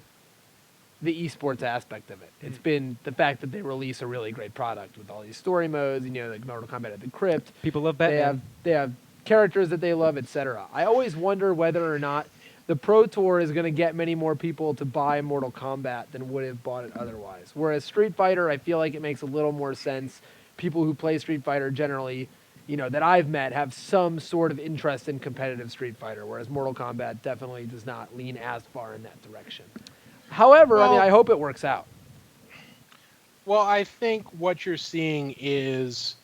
the esports aspect of it. It's been the fact that they release a really great product with all these story modes, like Mortal Kombat at the Crypt. People love Batman. They have characters that they love, etc. I always wonder whether or not the Pro Tour is going to get many more people to buy Mortal Kombat than would have bought it otherwise. Whereas Street Fighter, I feel like it makes a little more sense. People who play Street Fighter generally, that I've met have some sort of interest in competitive Street Fighter, whereas Mortal Kombat definitely does not lean as far in that direction. However, I mean, Well, I hope it works out. well, I think what you're seeing is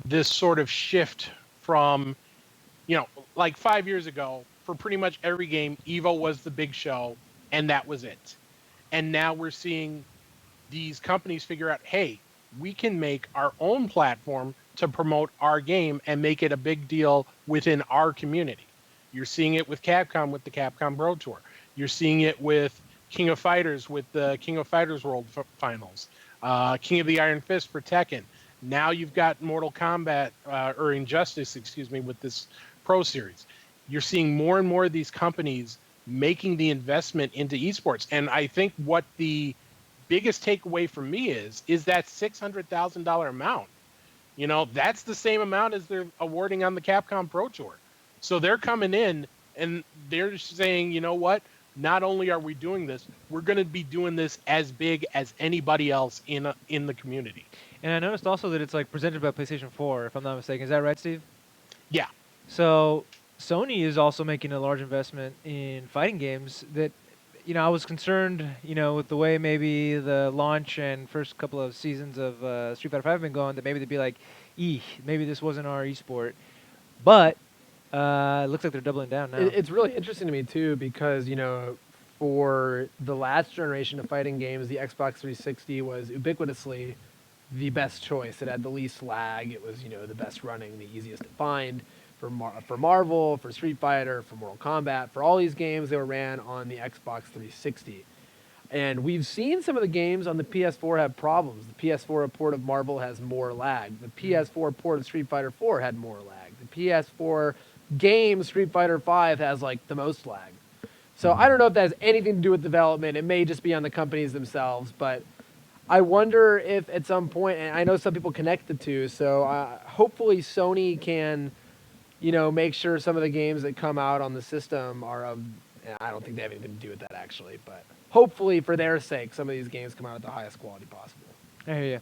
this sort of shift from, like 5 years ago, for pretty much every game, Evo was the big show, and that was it. And now we're seeing these companies figure out, hey, we can make our own platform to promote our game and make it a big deal within our community. You're seeing it with Capcom with the Capcom Pro Tour. You're seeing it with King of Fighters with the King of Fighters World Finals, King of the Iron Fist for Tekken. Now you've got Mortal Kombat or Injustice, excuse me, with this Pro Series. You're seeing more and more of these companies making the investment into esports, and I think what the biggest takeaway for me is that $600,000 amount. That's the same amount as they're awarding on the Capcom Pro Tour. So they're coming in and they're just saying, you know what? Not only are we doing this, we're going to be doing this as big as anybody else in the community. And I noticed also that it's like presented by PlayStation 4, if I'm not mistaken. Is that right, Steve? Yeah. So Sony is also making a large investment in fighting games that, I was concerned, with the way maybe the launch and first couple of seasons of Street Fighter 5 have been going, that maybe they'd be like, maybe this wasn't our esport. But it looks like they're doubling down now. It's really interesting to me too because for the last generation of fighting games, the Xbox 360 was ubiquitously the best choice. It had the least lag. It was the best running, the easiest to find for Marvel, for Street Fighter, for Mortal Kombat, for all these games. They were ran on the Xbox 360. And we've seen some of the games on the PS4 have problems. The PS4 port of Marvel has more lag. The PS4 port of Street Fighter 4 had more lag. The PS4 game Street Fighter 5 has like the most lag. So I don't know if that has anything to do with development. It may just be on the companies themselves, but I wonder if at some point, and I know some people connect the two, so hopefully Sony can, make sure some of the games that come out on the system are of, and I don't think they have anything to do with that actually, but hopefully for their sake, some of these games come out at the highest quality possible. I hear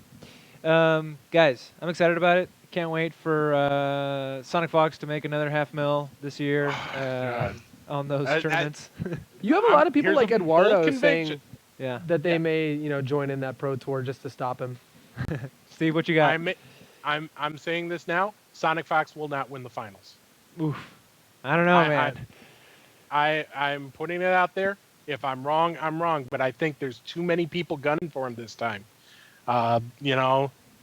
you. Guys, I'm excited about it. Can't wait for Sonic Fox to make another $500,000 this year on those tournaments. You have a lot of people Here's like a bold Eduardo conviction. Yeah. that they may, join in that Pro Tour just to stop him. Steve, what you got? I'm saying this now. Sonic Fox will not win the finals. Oof. I don't know, man. I'm putting it out there. If I'm wrong, I'm wrong. But I think there's too many people gunning for him this time.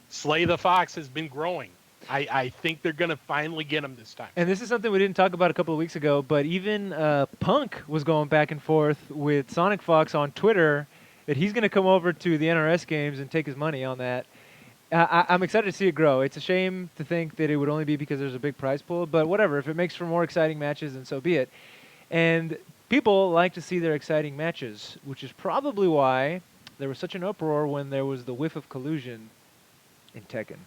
Slay the Fox has been growing. I think they're going to finally get him this time. And this is something we didn't talk about a couple of weeks ago, but even Punk was going back and forth with Sonic Fox on Twitter that he's going to come over to the NRS games and take his money on that. I'm excited to see it grow. It's a shame to think that it would only be because there's a big prize pool, but whatever. If it makes for more exciting matches, then so be it. And people like to see their exciting matches, which is probably why there was such an uproar when there was the whiff of collusion in Tekken.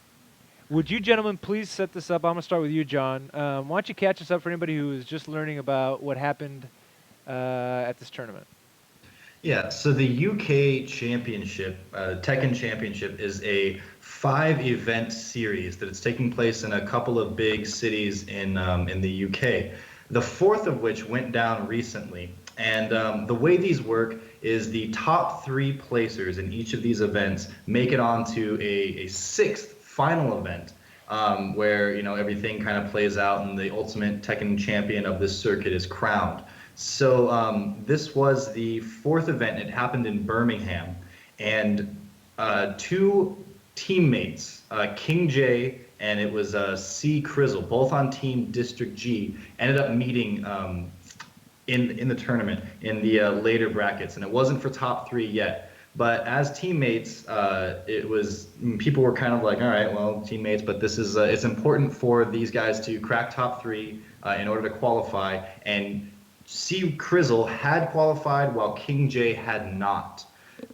Would you gentlemen please set this up? I'm going to start with you, John. Why don't you catch us up for anybody who is just learning about what happened at this tournament? Yeah, so the UK Championship, Tekken Championship, is a 5-event series that is taking place in a couple of big cities in the UK. The fourth of which went down recently. And the way these work is the top 3 placers in each of these events make it onto a sixth final event where everything kind of plays out and the ultimate Tekken champion of this circuit is crowned. So this was the 4th event. It happened in Birmingham, and 2 teammates, King J and it was C Crizzle, both on Team District G, ended up meeting in the tournament in the later brackets, and it wasn't for top 3 yet. But as teammates, people were kind of like, all right, well, teammates, but this is it's important for these guys to crack top 3 in order to qualify. And C Crizzle had qualified while King J had not.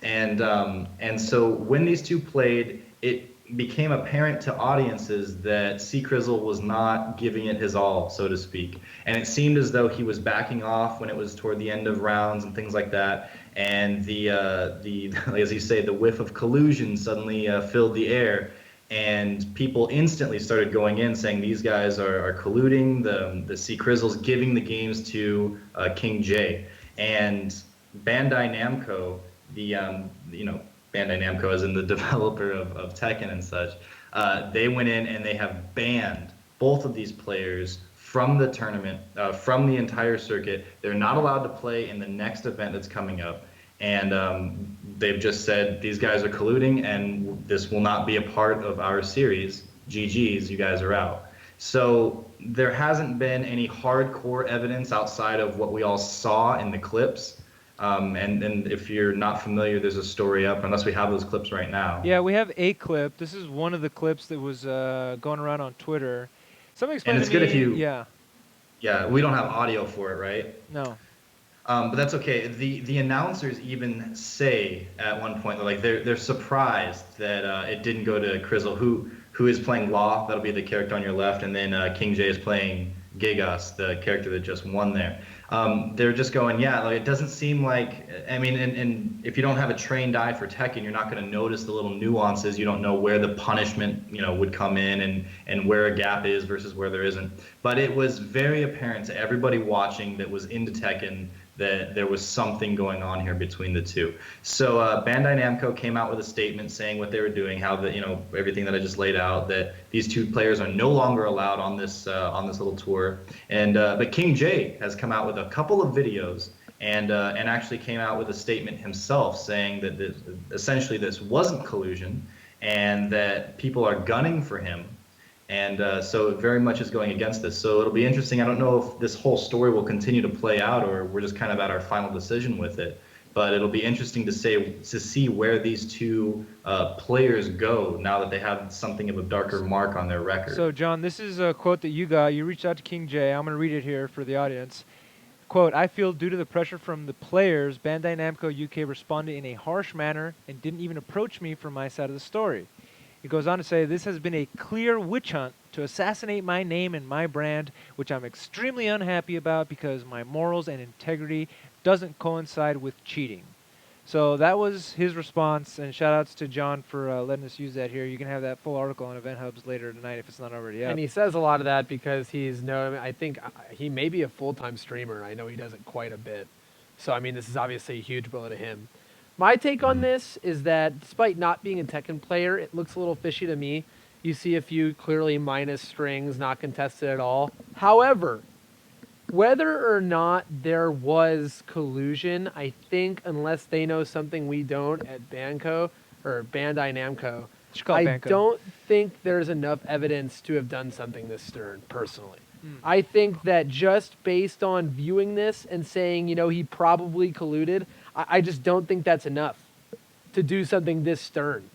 And so when these two played, it became apparent to audiences that C Crizzle was not giving it his all, so to speak. And it seemed as though he was backing off when it was toward the end of rounds and things like that. And the as you say, the whiff of collusion suddenly filled the air. and people instantly started going in saying these guys are colluding. The Sea Crizzle's giving the games to King J, and Bandai Namco, the Bandai Namco as in the developer of Tekken and such, they went in and they have banned both of these players from the tournament, from the entire circuit. They're not allowed to play in the next event that's coming up. And they've just said these guys are colluding and this will not be a part of our series. GG's, you guys are out. So there hasn't been any hardcore evidence outside of what we all saw in the clips. And if you're not familiar, there's a story up, unless we have those clips right now. Yeah, we have a clip. This is one of the clips that was going around on Twitter. Somebody explained And it's to me, good if you... Yeah. Yeah, we don't have audio for it, right? No. But that's okay. The announcers even say at one point, like they're surprised that it didn't go to Crizzle, who is playing Law. That'll be the character on your left, and then King J is playing Gigas, the character that just won there. They're just going, yeah, like it doesn't seem like. I mean, and if you don't have a trained eye for Tekken, you're not going to notice the little nuances. You don't know where the punishment, would come in and where a gap is versus where there isn't. But it was very apparent to everybody watching that was into Tekken that there was something going on here between the two. So Bandai Namco came out with a statement saying what they were doing, how everything that I just laid out, that these two players are no longer allowed on this little tour. And but King J has come out with a couple of videos and actually came out with a statement himself saying that essentially this wasn't collusion and that people are gunning for him. And so it very much is going against this. So it'll be interesting. I don't know if this whole story will continue to play out or we're just kind of at our final decision with it. But it'll be interesting to see where these two players go now that they have something of a darker mark on their record. So, John, this is a quote that you got. You reached out to King J. I'm going to read it here for the audience. Quote, I feel due to the pressure from the players, Bandai Namco UK responded in a harsh manner and didn't even approach me for my side of the story. It goes on to say, this has been a clear witch hunt to assassinate my name and my brand, which I'm extremely unhappy about because my morals and integrity doesn't coincide with cheating. So that was his response, and shout-outs to John for letting us use that here. You can have that full article on Event Hubs later tonight if it's not already up. And he says a lot of that because I think he may be a full-time streamer, and I know he does it quite a bit. So, I mean, this is obviously a huge blow to him. My take on this is that despite not being a Tekken player, it looks a little fishy to me. You see a few clearly minus strings, not contested at all. However, whether or not there was collusion, I think unless they know something we don't at Bandai Namco, I don't think there's enough evidence to have done something this stern, personally. I think that just based on viewing this and saying, he probably colluded, I just don't think that's enough to do something this stern.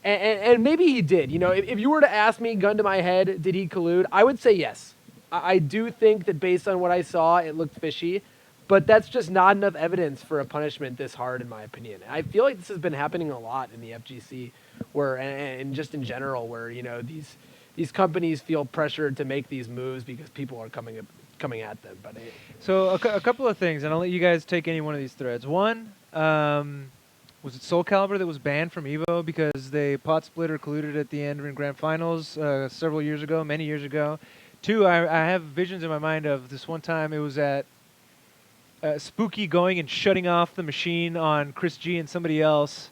And maybe he did. If you were to ask me, gun to my head, did he collude? I would say yes. I do think that based on what I saw, it looked fishy. But that's just not enough evidence for a punishment this hard, in my opinion. I feel like this has been happening a lot in the FGC, and just in general, where these companies feel pressured to make these moves because people are coming at them. But so a couple of things, and I'll let you guys take any one of these threads. One, was it Soul Calibur that was banned from EVO because they pot split or colluded at the end in Grand Finals several years ago, many years ago? Two, I have visions in my mind of this one time it was at Spooky going and shutting off the machine on Chris G and somebody else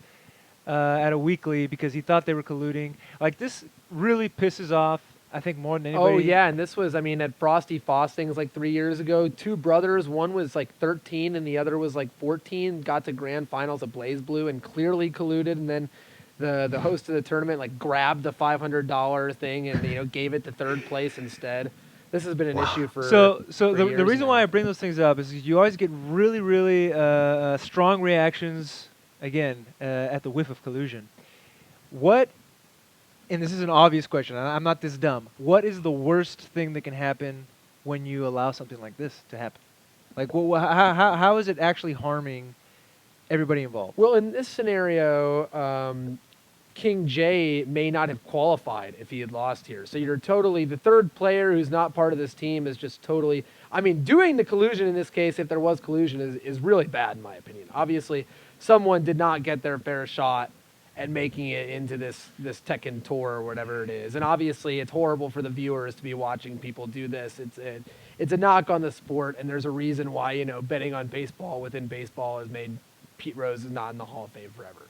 at a weekly because he thought they were colluding. Like, this really pisses off, I think, more than anybody. Oh, yeah, and this was, at Frosty Fostings like 3 years ago, two brothers, one was like 13 and the other was like 14, got to grand finals at Blaze Blue and clearly colluded, and then the host of the tournament grabbed the $500 thing and gave it to third place instead. This has been an issue for the reason why I bring those things up is you always get really, really strong reactions, again, at the whiff of collusion. And this is an obvious question, I'm not this dumb, what is the worst thing that can happen when you allow something like this to happen? Like, how is it actually harming everybody involved? Well, in this scenario, King J may not have qualified if he had lost here. So you're totally, the third player who's not part of this team is just totally, doing the collusion in this case, if there was collusion, is really bad in my opinion. Obviously, someone did not get their fair shot and making it into this Tekken tour or whatever it is. And obviously, it's horrible for the viewers to be watching people do this. It's a knock on the sport, and there's a reason why betting on baseball within baseball has made Pete Rose is not in the Hall of Fame forever.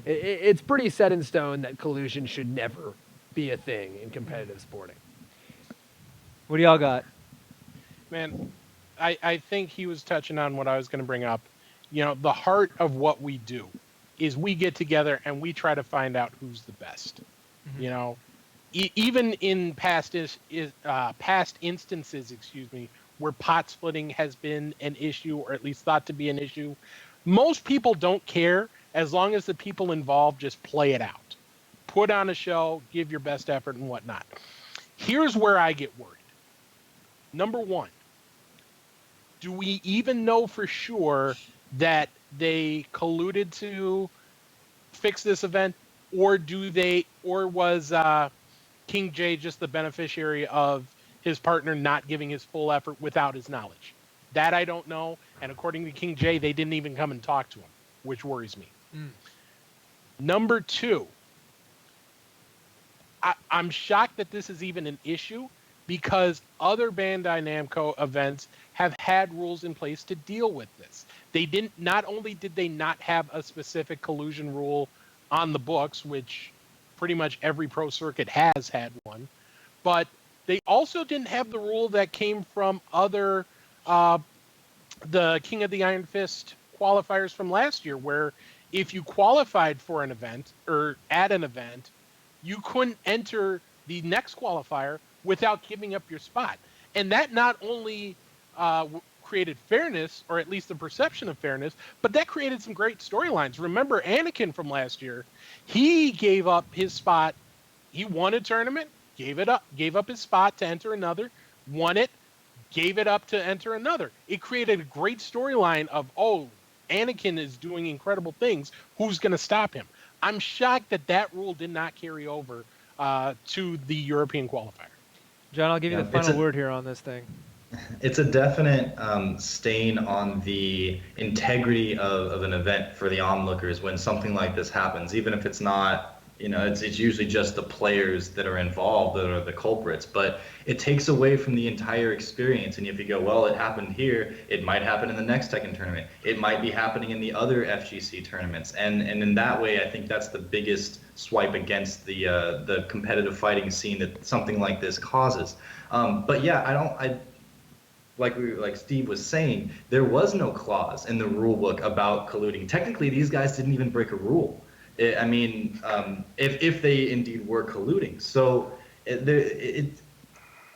It's pretty set in stone that collusion should never be a thing in competitive sporting. What do y'all got? Man, I think he was touching on what I was going to bring up. The heart of what we do is we get together and we try to find out who's the best. Even in past instances, where pot splitting has been an issue, or at least thought to be an issue, most people don't care as long as the people involved just play it out. Put on a show, give your best effort and whatnot. Here's where I get worried. Number one, do we even know for sure that they colluded to fix this event, or was King J just the beneficiary of his partner not giving his full effort without his knowledge? That I don't know, and according to King J, they didn't even come and talk to him, which worries me. Number two, I'm shocked that this is even an issue, because other Bandai Namco events have had rules in place to deal with this. Not only did they not have a specific collusion rule on the books, which pretty much every pro circuit has had one, but they also didn't have the rule that came from other, the King of the Iron Fist qualifiers from last year, where if you qualified for an event or at an event, you couldn't enter the next qualifier without giving up your spot. And that not only created fairness, or at least the perception of fairness, but that created some great storylines. Remember Anakin from last year? He gave up his spot. He won a tournament, gave up his spot to enter another, won it, gave it up to enter another. It created a great storyline of, oh, Anakin is doing incredible things. Who's going to stop him? I'm shocked that rule did not carry over to the European qualifier. John, I'll give you the final word here on this thing. It's a definite stain on the integrity of an event for the onlookers when something like this happens, even if it's not, it's usually just the players that are involved that are the culprits, but it takes away from the entire experience. And if you go, well, it happened here, it might happen in the next Tekken tournament. It might be happening in the other FGC tournaments. And in that way, I think that's the biggest swipe against the competitive fighting scene that something like this causes. But yeah, like Steve was saying, there was no clause in the rule book about colluding. Technically, these guys didn't even break a rule. If they indeed were colluding. So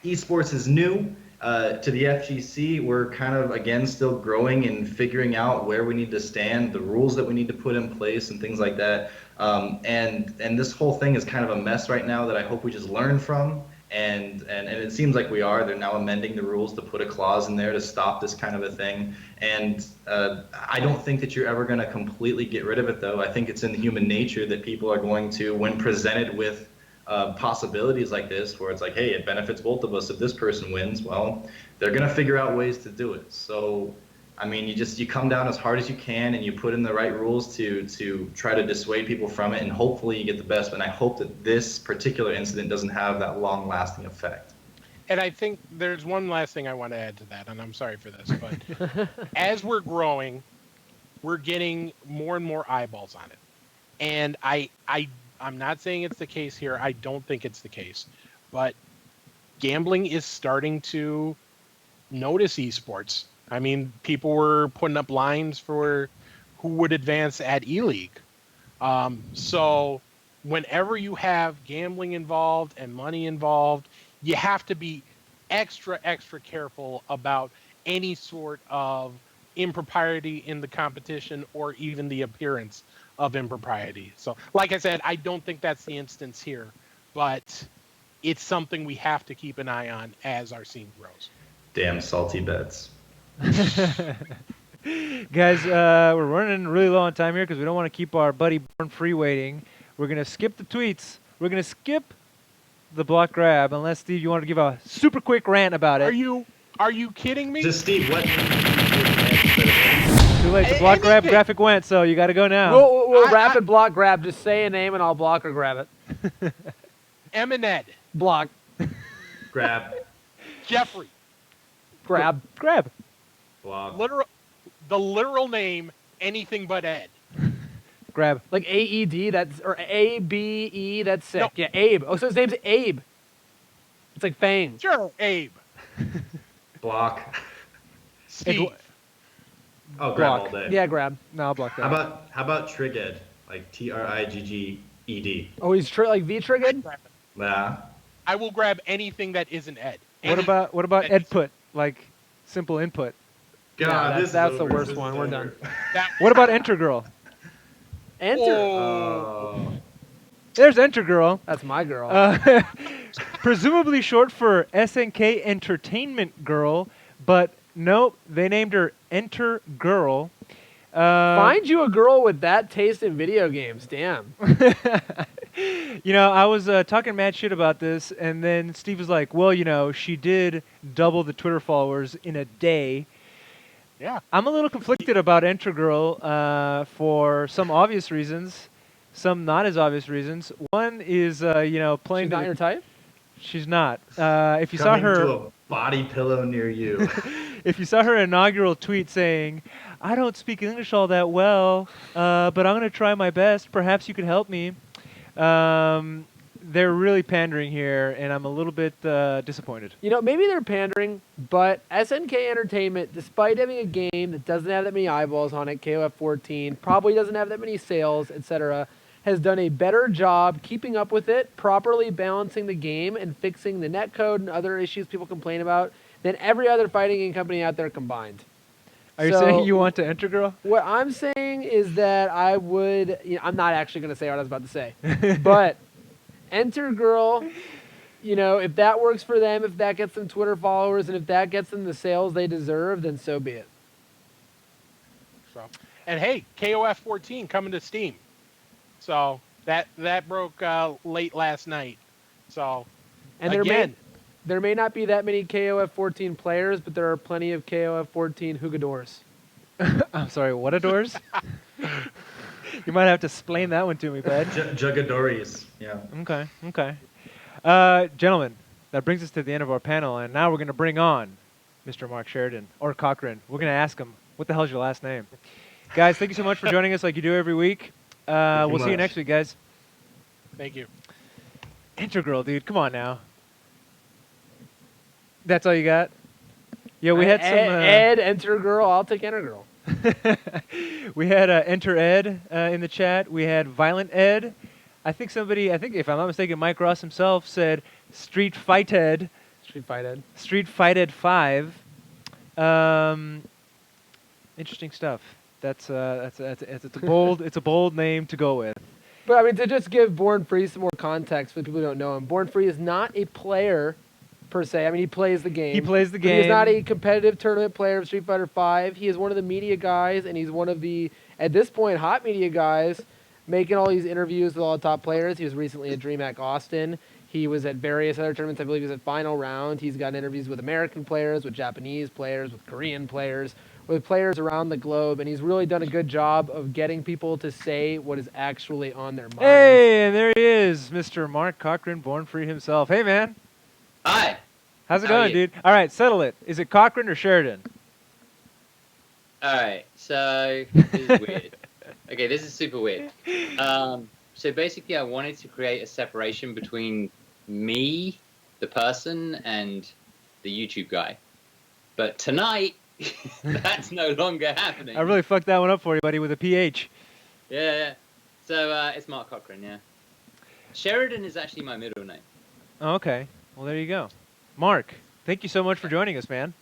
esports is new to the FGC. We're kind of, again, still growing and figuring out where we need to stand, the rules that we need to put in place and things like that. And this whole thing is kind of a mess right now that I hope we just learn from. And it seems like we are. They're now amending the rules to put a clause in there to stop this kind of a thing. And I don't think that you're ever going to completely get rid of it, though. I think it's in human nature that people are going to, when presented with possibilities like this, where it's like, hey, it benefits both of us if this person wins, well, they're going to figure out ways to do it. So, I mean, you come down as hard as you can and you put in the right rules to try to dissuade people from it, and hopefully you get the best. And I hope that this particular incident doesn't have that long-lasting effect. And I think there's one last thing I want to add to that, and I'm sorry for this, but as we're growing, we're getting more and more eyeballs on it. And I'm not saying it's the case here. I don't think it's the case. But gambling is starting to notice esports. I mean, people were putting up lines for who would advance at E-League. So whenever you have gambling involved and money involved, you have to be extra careful about any sort of impropriety in the competition or even the appearance of impropriety. So like I said, I don't think that's the instance here, but it's something we have to keep an eye on as our scene grows. Damn salty bets. Guys, we're running really low on time here because we don't want to keep our buddy BORNFREE waiting. We're going to skip the tweets. We're going to skip the block grab, unless, Steve, you want to give a super quick rant about it. Are you kidding me? Just Steve, what? Too late. The block grab graphic went, so you got to go now. will rapid block grab. Just say a name and I'll block or grab it. Emined. Block. Grab. Jeffrey. Grab. Grab. Block. The literal name, anything but Ed. Grab. Like AED, that's, or ABE, that's sick. No. Yeah, Abe. Oh, so his name's Abe. It's like Fang. Sure, Abe. Block. Steve. Oh, grab Block. all day. Yeah, grab. No, I'll block that. How about Trigged? Like Trigged. Oh, he's like V-triggered? Yeah. I will grab anything that isn't Ed. What about that Edput? Like simple input. God, that's the over. worst This one. is We're over. done. That, What about Enter Girl? Enter. Oh. There's Enter Girl. That's my girl. Presumably short for SNK Entertainment Girl, but nope, they named her Enter Girl. Find you a girl with that taste in video games. Damn. You know, I was talking mad shit about this, and then Steve was like, well, you know, she did double the Twitter followers in a day. yeah. I'm a little conflicted about Enter Girl for some obvious reasons, some not as obvious reasons. One is, you know, playing. She's not your type? She's not. If you saw Coming her, to a body pillow near you. if you saw her inaugural tweet saying, "I don't speak English all that well, but I'm going to try my best. Perhaps you could help me." They're really pandering here, and I'm a little bit disappointed. You know, maybe they're pandering, but SNK Entertainment, despite having a game that doesn't have that many eyeballs on it, KOF 14, probably doesn't have that many sales, etc., has done a better job keeping up with it, properly balancing the game, and fixing the netcode and other issues people complain about than every other fighting game company out there combined. Are you So- saying you want to Enter Girl? What I'm saying is that I would, you know, I'm not actually going to say what I was about to say, but Enter Girl, you know, if that works for them, if that gets them Twitter followers, and if that gets them the sales they deserve, then so be it. So, and hey, KOF 14 coming to Steam. So that broke late last night. So And again, there may not be that many KOF 14 players, but there are plenty of KOF 14 Hugadors. I'm sorry, what adores? You might have to explain that one to me, bud. Jugadories. Yeah. Okay. Gentlemen, that brings us to the end of our panel, and now we're going to bring on Mr. Mark Sheridan, or Cochran. We're going to ask him, what the hell's your last name? Guys, thank you so much for joining us like you do every week. We'll see you much. next week, guys. thank you. Enter Girl, dude. Come on now. That's all you got? Yeah, we had some... Ed, Enter Girl, I'll take Enter Girl. We had Enter Ed in the chat. We had Violent Ed. I think if I'm not mistaken, Mike Ross himself said Street Fight Ed. Street Fight Ed. Street Fight Ed 5. Interesting stuff. It's a bold name to go with. But I mean, to just give BORNFREE some more context for the people who don't know him, BORNFREE is not a player per se. I mean, he plays the game. He plays the But he is game. not a competitive tournament player of Street Fighter V. He is one of the media guys, and he's one of the, at this point, hot media guys, making all these interviews with all the top players. He was recently at DreamHack Austin. He was at various other tournaments. I believe he was at Final Round. He's got interviews with American players, with Japanese players, with Korean players, with players around the globe, and he's really done a good job of getting people to say what is actually on their minds. Hey, and there he is, Mr. Mark Cochran, BORNFREE himself. Hey, man. Hi. How's it How are going, you? dude? All right, settle it. Is it Cochran or Sheridan? All right. So this is weird. Okay, this is super weird. So basically, I wanted to create a separation between me, the person, and the YouTube guy. But tonight, that's no longer happening. I really fucked that one up for you, buddy, with a PH. Yeah. So it's Mark Cochran. Yeah. Sheridan is actually my middle name. Oh, okay. Well, there you go. Mark, thank you so much for joining us, man.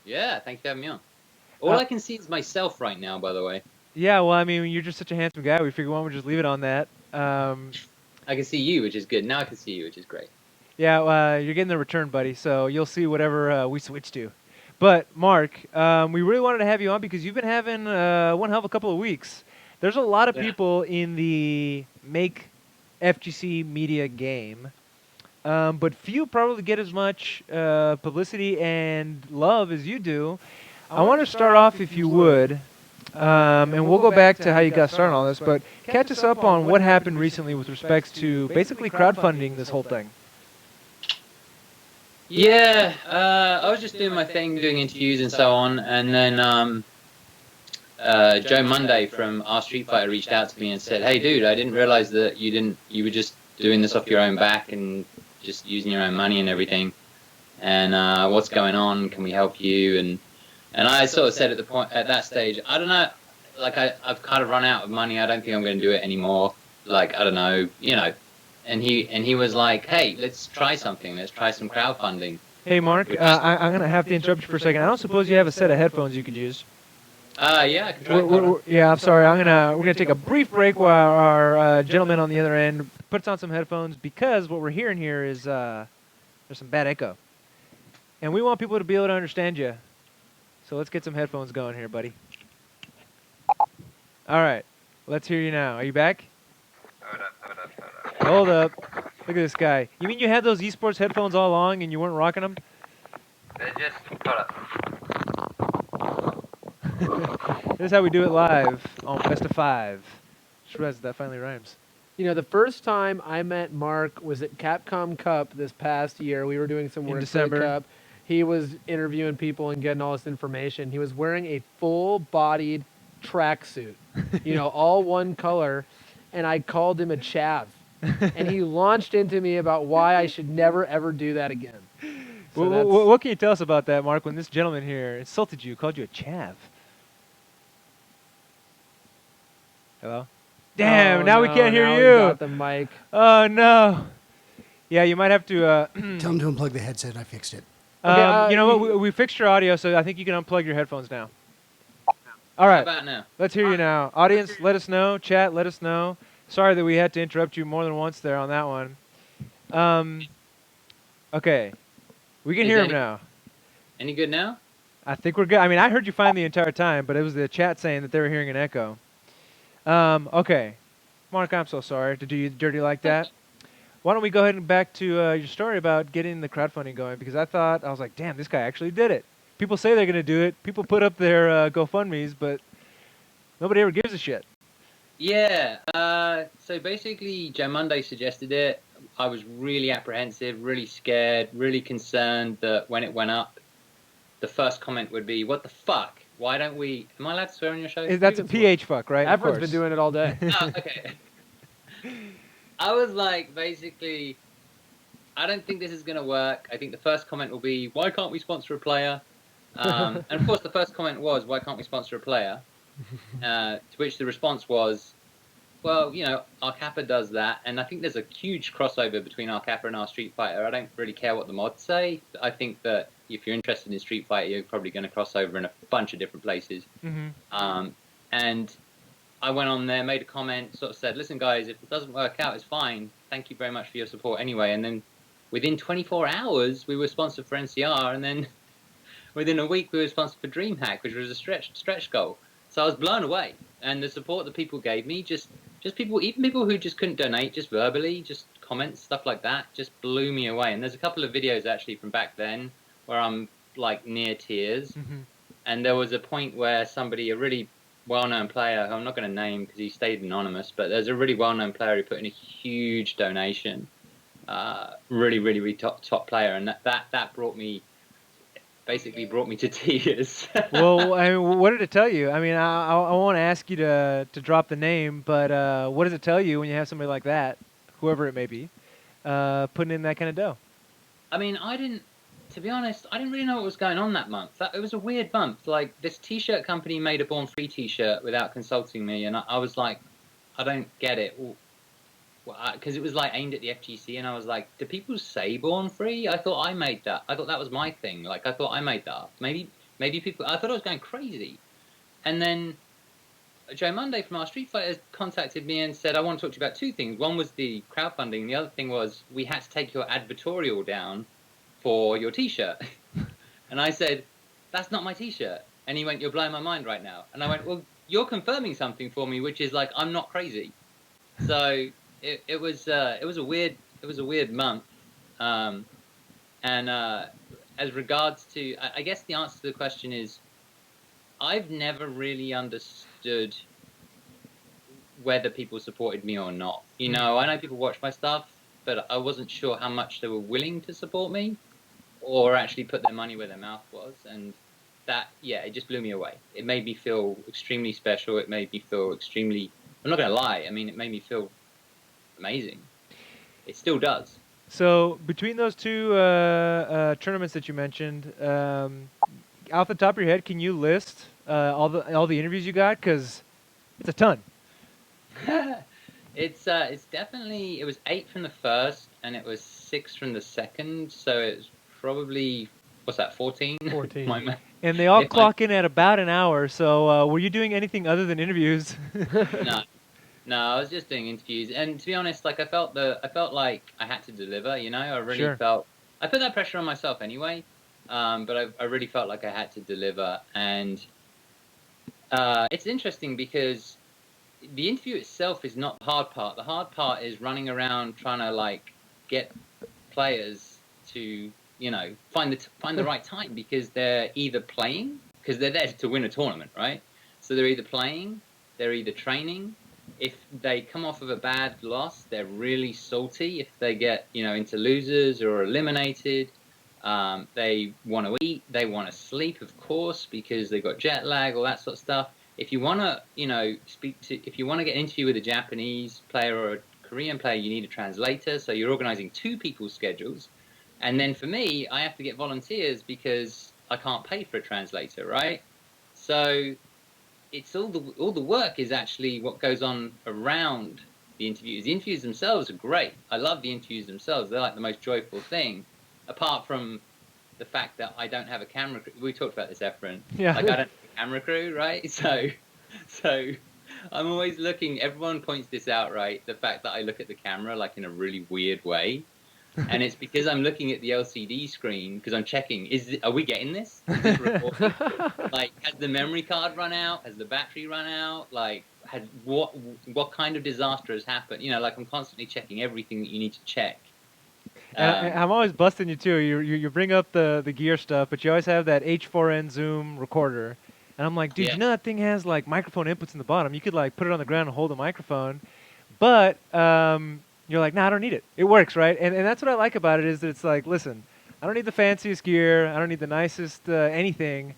Yeah. Thank you for having me on. All I can see is myself right now, by the way. Yeah, well, I mean, you're just such a handsome guy. We figured why don't we just leave it on that. I can see you, which is good. Now I can see you, which is great. Yeah, you're getting the return, buddy, so you'll see whatever we switch to. But, Mark, we really wanted to have you on because you've been having one hell of a couple of weeks. There's a lot of people in the Make FGC media game, but few probably get as much publicity and love as you do. I want to start off, if you would, And we'll go back to how you got started on all this, but catch us up on what happened recently with respects to basically crowdfunding this whole thing. Yeah, I was just doing my thing, doing interviews and so on, and then Joe Monday from our Street Fighter reached out to me and said, "Hey, dude, I didn't realize that you were just doing this off your own back and just using your own money and everything. And what's going on? Can we help you?" And I sort of said at that stage, I don't know, like I've kind of run out of money. I don't think I'm going to do it anymore. Like, I don't know, you know. And he was like, "Hey, let's try something. Let's try some crowdfunding." Hey, Mark, I'm going to have to interrupt you for a second. I don't suppose you have a set of headphones you could use. Yeah, I can try. Yeah, I'm sorry. We're gonna take a brief break while our gentleman on the other end puts on some headphones, because what we're hearing here is there's some bad echo, and we want people to be able to understand you. So let's get some headphones going here, buddy. All right, let's hear you now. Are you back? Hold up. Look at this guy. You mean you had those esports headphones all along and you weren't rocking them? They're just hold up. This is how we do it live on Best of 5. Just realized that finally rhymes. You know, the first time I met Mark was at Capcom Cup this past year. We were doing some work In for the December. Cup. He was interviewing people and getting all this information. He was wearing a full-bodied tracksuit, you know, all one color, and I called him a chav. And he launched into me about why I should never, ever do that again. So What can you tell us about that, Mark, when this gentleman here insulted you, called you a chav? Hello? Damn, now we can't hear now you. We got the mic. Oh, no. Yeah, you might have to... Tell him to unplug the headset. I fixed it. Okay, you know what? We fixed your audio, so I think you can unplug your headphones now. All How right. about now? Let's hear you now. Audience, let us know. Chat, let us know. Sorry that we had to interrupt you more than once there on that one. Okay. We can Is hear him any- now. Any good now? I think we're good. I mean, I heard you fine the entire time, but it was the chat saying that they were hearing an echo. Okay. Mark, I'm so sorry to do you dirty like that. Why don't we go ahead and back to your story about getting the crowdfunding going? Because I was like, damn, this guy actually did it. People say they're going to do it. People put up their GoFundMes, but nobody ever gives a shit. Yeah. So basically, Joe Monday suggested it. I was really apprehensive, really scared, really concerned that when it went up, the first comment would be, "What the fuck? Why don't we?" Am I allowed to swear on your show? That's a PH fuck, right? Of Everyone's been course. doing it all day. Oh, okay. I was like, basically, I don't think this is going to work. I think the first comment will be, "Why can't we sponsor a player?" And of course, the first comment was, "Why can't we sponsor a player?" To which the response was, "Well, you know, our Kappa does that, and I think there's a huge crossover between our Kappa and our Street Fighter. I don't really care what the mods say. I think that if you're interested in Street Fighter, you're probably going to cross over in a bunch of different places." Mm-hmm. And I went on there, made a comment, sort of said, "Listen, guys, if it doesn't work out, it's fine. Thank you very much for your support anyway." And then within 24 hours, we were sponsored for NCR, and then within a week, we were sponsored for DreamHack, which was a stretch goal. So I was blown away, and the support that people gave me, just people, even people who just couldn't donate, just verbally, just comments, stuff like that, just blew me away. And there's a couple of videos actually from back then where I'm like near tears, and there was a point where somebody, a really well-known player, who I'm not going to name because he stayed anonymous, but there's a really well-known player who put in a huge donation, really top player, and that basically brought me to tears. Well, I mean, what did it tell you? I mean, I won't ask you to drop the name, but what does it tell you when you have somebody like that, whoever it may be, putting in that kind of dough? I mean, to be honest, I didn't really know what was going on that month. It was a weird month. Like, this T-shirt company made a BORNFREE T-shirt without consulting me, and I was like, I don't get it. Because it was like aimed at the FGC, and I was like, do people say BORNFREE? I thought I made that. I thought that was my thing. Like, I thought I made that up. Maybe people. I thought I was going crazy. And then Joe Monday from our Street Fighters contacted me and said, "I want to talk to you about two things. One was the crowdfunding. The other thing was we had to take your advertorial down for your T-shirt." And I said, "That's not my T-shirt." And he went, "You're blowing my mind right now." And I went, "Well, you're confirming something for me, which is like I'm not crazy." So it was a weird month. And as regards to, I guess the answer to the question is, I've never really understood whether people supported me or not. You know, I know people watch my stuff, but I wasn't sure how much they were willing to support me or actually put their money where their mouth was. And that, yeah, it just blew me away. It made me feel extremely special. It made me feel extremely, I'm not going to lie, I mean, it made me feel amazing. It still does. So between those two tournaments that you mentioned, off the top of your head, can you list all the interviews you got? Because it's a ton. It's definitely, it was 8 from the first and it was 6 from the second, so it's probably, what's that, 14? 14. My math- And they all if I- clock in at about an hour. So were you doing anything other than interviews? no, no, I was just doing interviews, and to be honest, like I felt like I had to deliver. You know, I really Sure. felt I put that pressure on myself anyway, but I really felt like I had to deliver, and it's interesting because the interview itself is not the hard part. The hard part is running around trying to like get players to, you know, find the right time, because they're either playing, because they're there to win a tournament, right? So they're either playing, they're either training. If they come off of a bad loss, they're really salty. If they get, you know, into losers or eliminated, they want to eat, they want to sleep, of course, because they've got jet lag, all that sort of stuff. If you want to, you know, if you want to get an interview with a Japanese player or a Korean player, you need a translator. So you're organizing two people's schedules. And then for me, I have to get volunteers because I can't pay for a translator, right? So it's all the work is actually what goes on around the interviews. The interviews themselves are great. I love the interviews themselves. They're like the most joyful thing, apart from the fact that I don't have a camera crew. We talked about this, Efren. Yeah. Like I don't have a camera crew, right? So I'm always looking. Everyone points this out, right? The fact that I look at the camera like in a really weird way, and it's because I'm looking at the LCD screen because I'm checking. Are we getting this? Is this recording? Like, has the memory card run out? Has the battery run out? Like, what kind of disaster has happened? You know, like I'm constantly checking everything that you need to check. And I'm always busting you too. You bring up the gear stuff, but you always have that H4n zoom recorder. And I'm like, dude, Yeah. you know that thing has like microphone inputs in the bottom. You could like put it on the ground and hold a microphone. But you're like, nah, I don't need it. It works, right? And that's what I like about it is that it's like, listen, I don't need the fanciest gear. I don't need the nicest anything.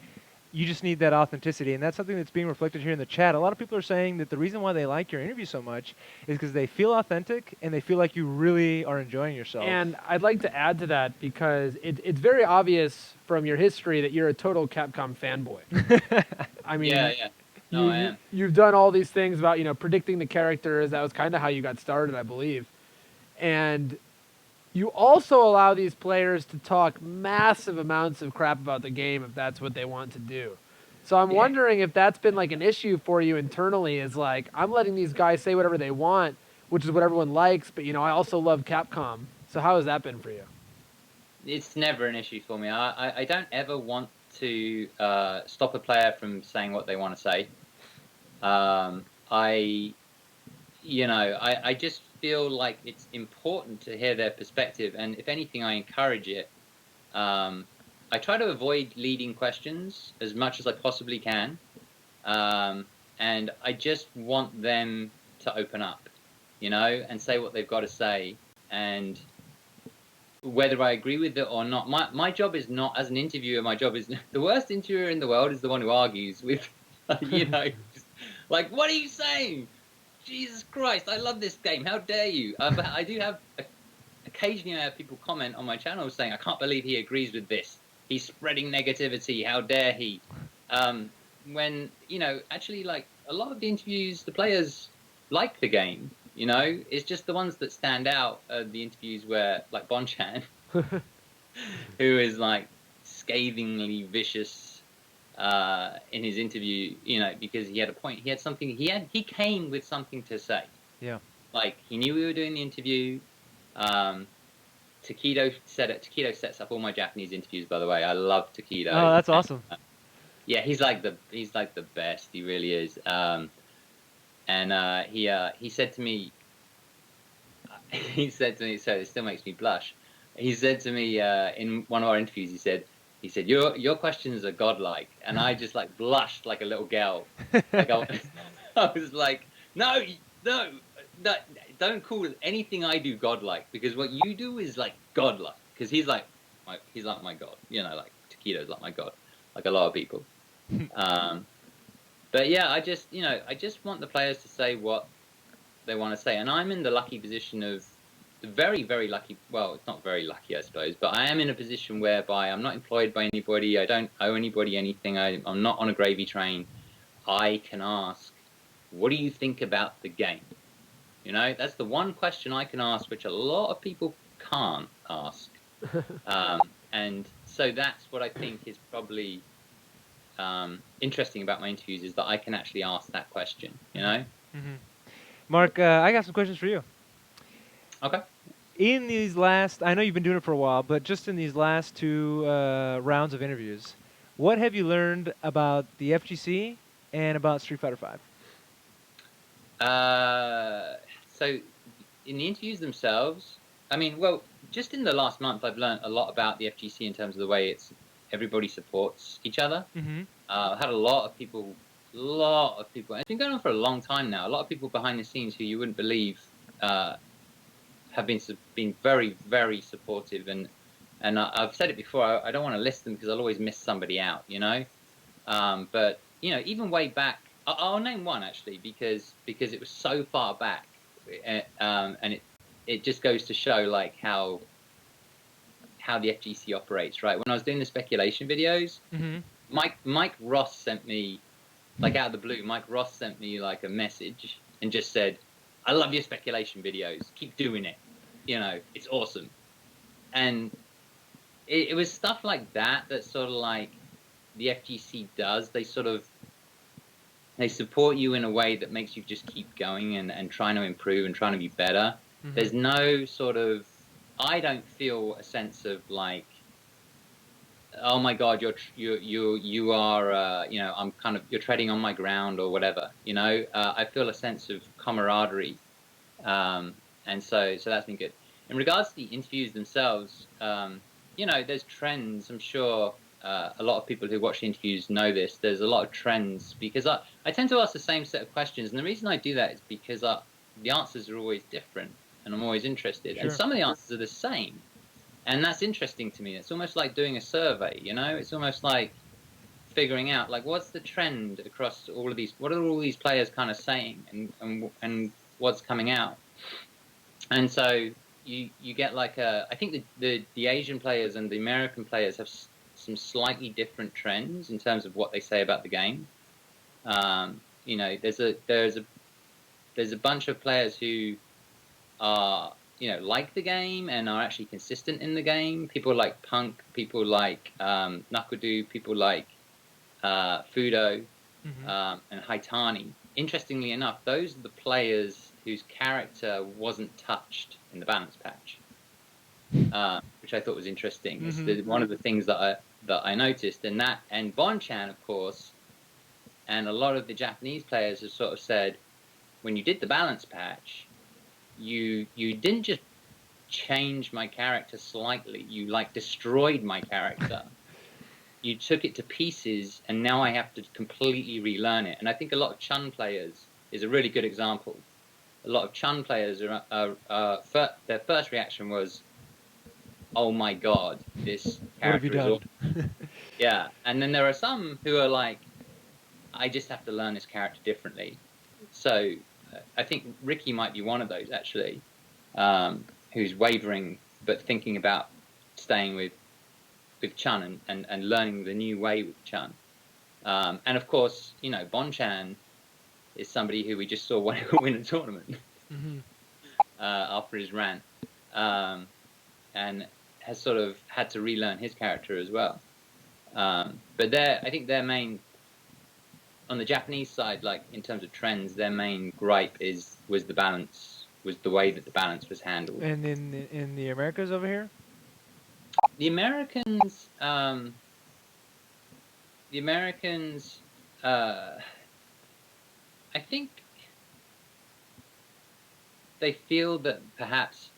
You just need that authenticity, and that's something that's being reflected here in the chat. A lot of people are saying that the reason why they like your interview so much is because they feel authentic and they feel like you really are enjoying yourself. And I'd like to add to that because it's very obvious from your history that you're a total Capcom fanboy. I mean, Yeah. No, I am. you've done all these things about, you know, predicting the characters. That was kind of how you got started, I believe. And you also allow these players to talk massive amounts of crap about the game if that's what they want to do. So I'm wondering if that's been like an issue for you internally, is like, I'm letting these guys say whatever they want, which is what everyone likes, but, you know, I also love Capcom. So how has that been for you? It's never an issue for me. I don't ever want to stop a player from saying what they want to say. I just feel like it's important to hear their perspective, and if anything, I encourage it. I try to avoid leading questions as much as I possibly can, and I just want them to open up, you know, and say what they've got to say, and whether I agree with it or not. My job is not, as an interviewer, my job is, the worst interviewer in the world is the one who argues with, you know, like, what are you saying? Jesus Christ, I love this game. How dare you? But I do have, occasionally I have people comment on my channel saying, I can't believe he agrees with this. He's spreading negativity. How dare he? When, you know, actually, like, a lot of the interviews, the players like the game, you know? It's just the ones that stand out are the interviews where, like, Bonchan, who is, like, scathingly vicious in his interview, you know, because he had a point. He had something. He came with something to say. Yeah. Like, he knew we were doing the interview. Takedo said it. Takedo sets up all my Japanese interviews, by the way. I love Takedo. Oh, that's awesome. Yeah, he's like the best. He really is. He said to me. He said to me. So it still makes me blush. He said to me in one of our interviews. He he said, your questions are godlike, and I just like blushed like a little girl. Like I was like, no, no, no, don't call anything I do godlike, because what you do is like godlike. Because he's like my god, you know, like Taquito's like my god, like a lot of people. But yeah, I just want the players to say what they want to say, and I'm in the lucky position of the very, very lucky. Well, it's not very lucky, I suppose, but I am in a position whereby I'm not employed by anybody. I don't owe anybody anything. I'm not on a gravy train. I can ask, what do you think about the game? You know, that's the one question I can ask, which a lot of people can't ask. And so that's what I think is probably interesting about my interviews, is that I can actually ask that question, you know? Mm-hmm. Mark, I got some questions for you. Okay. In these last, I know you've been doing it for a while, but just in these last two rounds of interviews, what have you learned about the FGC and about Street Fighter V? So in the interviews themselves, I mean, well, just in the last month, I've learned a lot about the FGC in terms of the way everybody supports each other. Mm-hmm. I've had a lot of people, and it's been going on for a long time now. A lot of people behind the scenes who you wouldn't believe have been very, very supportive, and I've said it before. I don't want to list them because I'll always miss somebody out, you know. But you know, even way back, I'll name one actually because it was so far back, and it just goes to show like how the FGC operates, right? When I was doing the speculation videos, Mm-hmm. Mike Ross sent me, like out of the blue, Mike Ross sent me like a message and just said, "I love your speculation videos. Keep doing it. You know, it's awesome." And it was stuff like that that sort of like the FGC does. They support you in a way that makes you just keep going and trying to improve and trying to be better. Mm-hmm. There's no sort of, I don't feel a sense of like, oh my God, you are, you know, I'm kind of, you're treading on my ground or whatever, you know. I feel a sense of camaraderie, and so that's been good. In regards to the interviews themselves, you know, there's trends. I'm sure a lot of people who watch the interviews know this. There's a lot of trends because I tend to ask the same set of questions, and the reason I do that is because the answers are always different, and I'm always interested. Sure. And some of the answers are the same, and that's interesting to me. It's almost like doing a survey, you know. It's almost like figuring out like what's the trend across all of these. What are all these players kind of saying, and what's coming out. And so you get like I think the Asian players and the American players have some slightly different trends in terms of what they say about the game. You know, there's a bunch of players who are, you know, like the game and are actually consistent in the game. People like Punk, people like Nakudu, people like Fudo, Mm-hmm. and Haitani. Interestingly enough, those are the players whose character wasn't touched in the balance patch, which I thought was interesting. Mm-hmm. It's one of the things that I noticed, and Bonchan, of course, and a lot of the Japanese players have sort of said, when you did the balance patch, you didn't just change my character slightly, you like destroyed my character. You took it to pieces, and now I have to completely relearn it. And I think a lot of Chun players is a really good example. A lot of Chun players their first reaction was, "Oh my God, this What have you character is done? awesome." Yeah, and then there are some who are like, "I just have to learn this character differently." So I think Ricky might be one of those actually, who's wavering but thinking about staying with Chun and learning the new way with Chun. And of course, you know, Bonchan is somebody who we just saw win a tournament Mm-hmm. after his rant, and has sort of had to relearn his character as well. But I think their main, on the Japanese side, like in terms of trends, their main gripe was the balance, was the way that the balance was handled. And in the Americas over here? The Americans, I think they feel that perhaps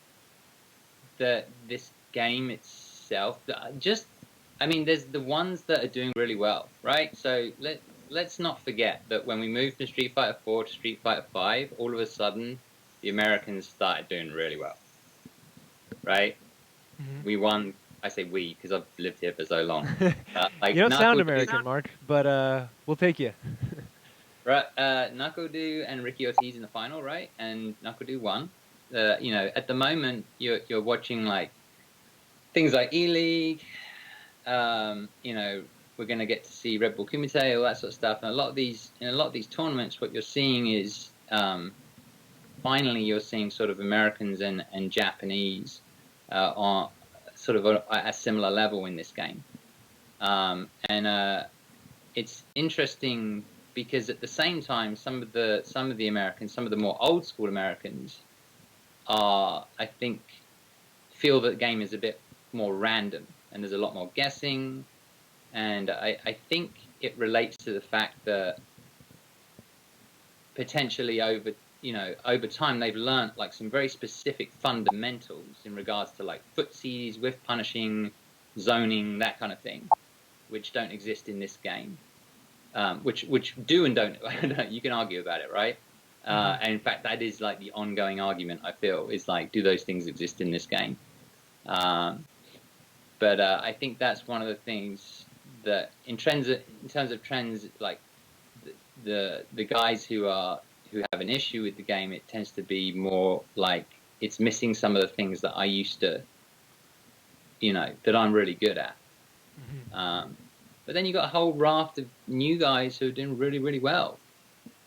that this game itself, just I mean, there's the ones that are doing really well, right? So let's not forget that when we moved from Street Fighter 4 to Street Fighter 5, all of a sudden the Americans started doing really well, right? Mhm. We won. I say we because I've lived here for so long. You Like don't sound Knuckle American, Mark, but we'll take you. right? Knuckle and Ricky Ortiz in the final, right? And Knuckle won. You know, at the moment you're watching like things like E-League. You know, we're going to get to see Red Bull Kumite, all that sort of stuff. And in a lot of these tournaments, what you're seeing is finally you're seeing sort of Americans and Japanese on sort of at a similar level in this game. And it's interesting because at the same time, some of the Americans, some of the more old school Americans, I think, feel that the game is a bit more random and there's a lot more guessing. And I think it relates to the fact that potentially over time they've learnt like some very specific fundamentals in regards to like footsies, whiff punishing, zoning, that kind of thing, which don't exist in this game. Which do and don't. You can argue about it, right? And in fact, that is like the ongoing argument. I feel is like, do those things exist in this game? But I think that's one of the things that, in terms of trends, like the guys who have an issue with the game, it tends to be more like it's missing some of the things that I used to, that I'm really good at. But then you got a whole raft of new guys who are doing really, really well,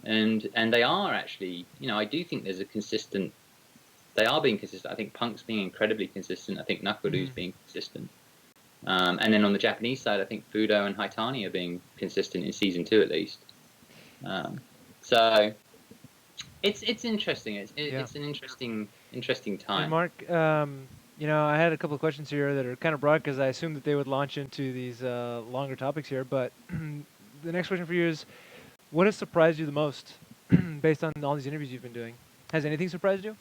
and they are actually, I do think there's a consistent. They are being consistent. I think Punk's being incredibly consistent. I think Nakoru's being consistent. And then on the Japanese side, I think Fudo and Haitani are being consistent in season 2 at least. So it's interesting. It's an interesting time. Hey, Mark, I had a couple of questions here that are kind of broad because I assumed that they would launch into these longer topics here. But the next question for you is, what has surprised you the most based on all these interviews you've been doing? Has anything surprised you?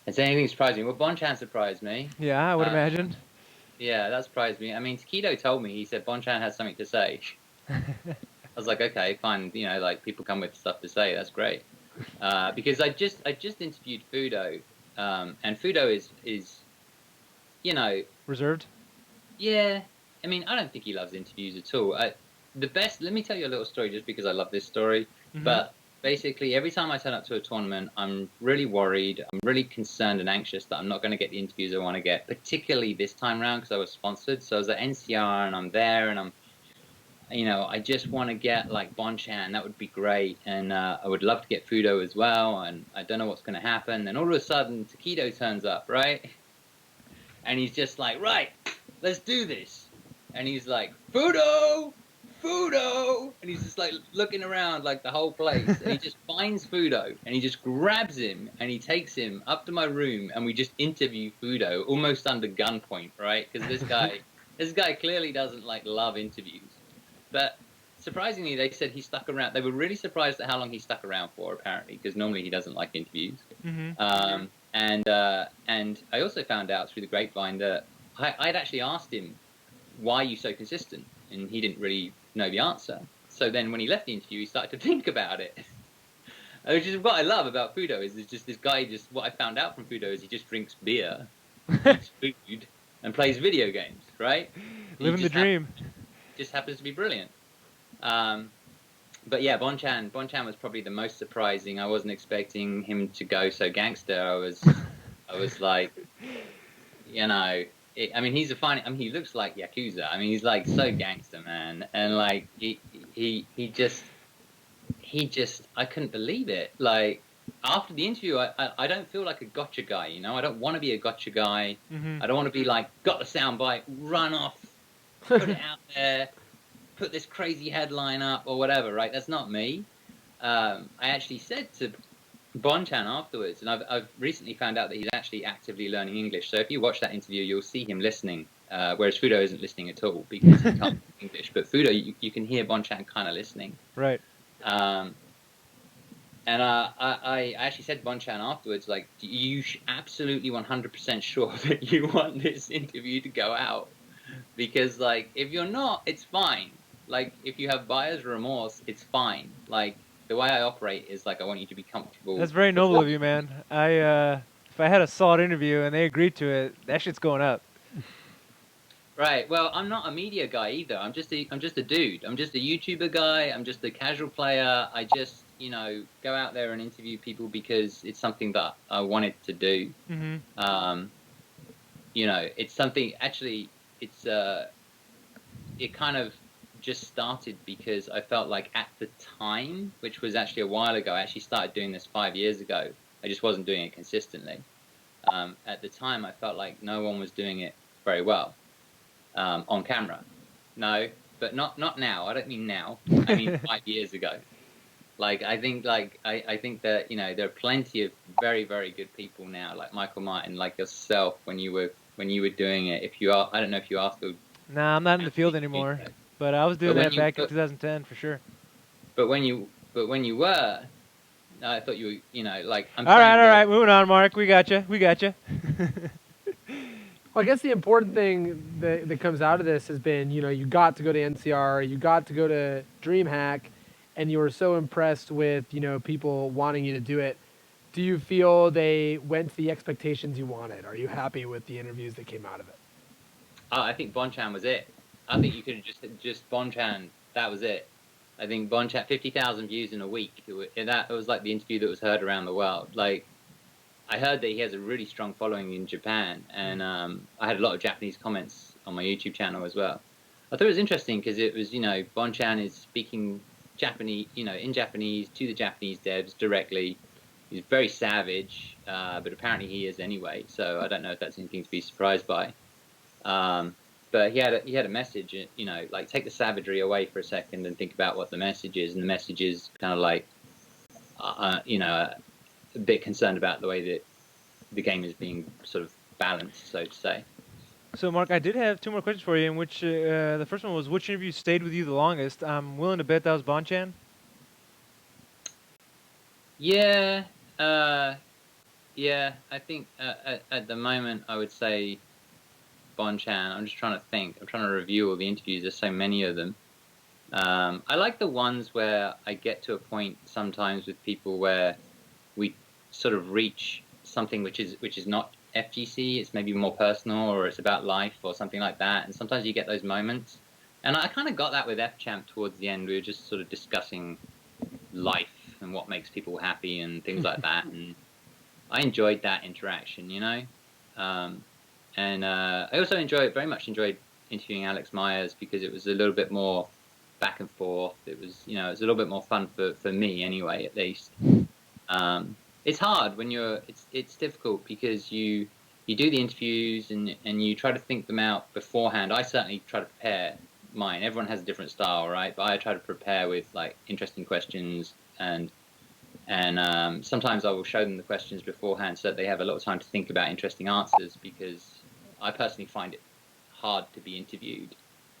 Has anything surprised me? Well, Bonchan surprised me. Yeah, I would imagine. Yeah, that surprised me. I mean, Takedo told me, he said Bonchan has something to say. I was like, okay, fine. Like people come with stuff to say. That's great. Because I just interviewed Fudo, and Fudo is reserved. Yeah, I mean, I don't think he loves interviews at all. Let me tell you a little story just because I love this story. But basically, every time I turn up to a tournament, I'm really worried. I'm really concerned and anxious that I'm not going to get the interviews I want to get, particularly this time around because I was sponsored. So I was at NCR and I'm there and I just want to get like Bonchan. That would be great. And I would love to get Fudo as well. And I don't know what's going to happen. And all of a sudden, Takedo turns up, right? And he's just like, right, let's do this. And he's like, Fudo! And he's just like looking around like the whole place, and he just finds Fudo and he just grabs him and he takes him up to my room and we just interview Fudo almost under gunpoint, right? Because this guy clearly doesn't like love interviews. But surprisingly, they said he stuck around. They were really surprised at how long he stuck around for, apparently, because normally he doesn't like interviews. And I also found out through the grapevine that I'd actually asked him, why are you so consistent? And he didn't really know the answer. So then when he left the interview, he started to think about it. Which is what I love about Fudo, is just this guy, what I found out from Fudo is he just drinks beer, eats food, and plays video games, right? Living the dream. Just happens to be brilliant. But yeah, Bonchan was probably the most surprising. I wasn't expecting him to go so gangster. I was like, he's a funny. He looks like Yakuza. I mean, he's like so gangster, man, and like he just. I couldn't believe it. Like after the interview, I don't feel like a gotcha guy. I don't want to be a gotcha guy. I don't want to be like, got the soundbite, run off, put it out there, put this crazy headline up or whatever. Right? That's not me. I actually said to Bonchan afterwards, and I've recently found out that he's actually actively learning English. So if you watch that interview, you'll see him listening, whereas Fudo isn't listening at all because he can't speak English. But Fudo, you can hear Bonchan kind of listening. Right. And I actually said to Bonchan afterwards, like, you absolutely 100% sure that you want this interview to go out? Because like if you're not, it's fine. Like if you have buyer's remorse, it's fine. Like the way I operate is like I want you to be comfortable That's very noble before of you. you, man. If I had a solid interview and they agreed to it, that shit's going up. Right. Well, I'm not a media guy either. I'm just a dude. I'm just a YouTuber guy. I'm just a casual player. I just, go out there and interview people because it's something that I wanted to do. Hmm. Um, it's something actually it's it kind of just started because I felt like at the time, which was actually a while ago, I actually started doing this 5 years ago. I just wasn't doing it consistently. At the time, I felt like no one was doing it very well on camera. No, but not now. I don't mean now. I mean 5 years ago. Like I think that there are plenty of very very good people now, like Michael Martin, like yourself when you were doing it. If you are, I don't know if you are still Nah, I'm not in the field actually doing anymore, it, but I was but doing when that you back in 2010 for sure. but when you were, I thought you were, like I'm All saying that. right, moving on, Mark. We got you. We got you. Well, I guess the important thing that comes out of this has been, you got to go to NCR, you got to go to DreamHack, and you were so impressed with, people wanting you to do it. Do you feel they went to the expectations you wanted? Are you happy with the interviews that came out of it? I think Bonchan was it. I think you could have just Bonchan. That was it. I think Bonchan 50,000 views in a week. It was like the interview that was heard around the world. Like I heard that he has a really strong following in Japan, and I had a lot of Japanese comments on my YouTube channel as well. I thought it was interesting because it was, Bonchan is speaking Japanese, in Japanese to the Japanese devs directly. He's very savage, but apparently he is anyway. So I don't know if that's anything to be surprised by. Um, but he had a message, like take the savagery away for a second and think about what the message is. And the message is kind of like, a bit concerned about the way that the game is being sort of balanced, so to say. So, Mark, I did have two more questions for you. In which the first one was, which interview stayed with you the longest? I'm willing to bet that was Bonchan. Yeah, uh, yeah. I think at the moment I would say Bonchan. I'm just trying to think. I'm trying to review all the interviews. There's so many of them. I like the ones where I get to a point sometimes with people where we sort of reach something which is not FGC. It's maybe more personal, or it's about life, or something like that. And sometimes you get those moments. And I kind of got that with FChamp towards the end. We were just sort of discussing life and what makes people happy and things like that. And I enjoyed that interaction, Um, and I also very much enjoyed interviewing Alex Myers because it was a little bit more back and forth. It was, it was a little bit more fun for me anyway, at least. It's hard when it's difficult because you do the interviews and you try to think them out beforehand. I certainly try to prepare mine. Everyone has a different style, right? But I try to prepare with like interesting questions and sometimes I will show them the questions beforehand so that they have a lot of time to think about interesting answers because I personally find it hard to be interviewed,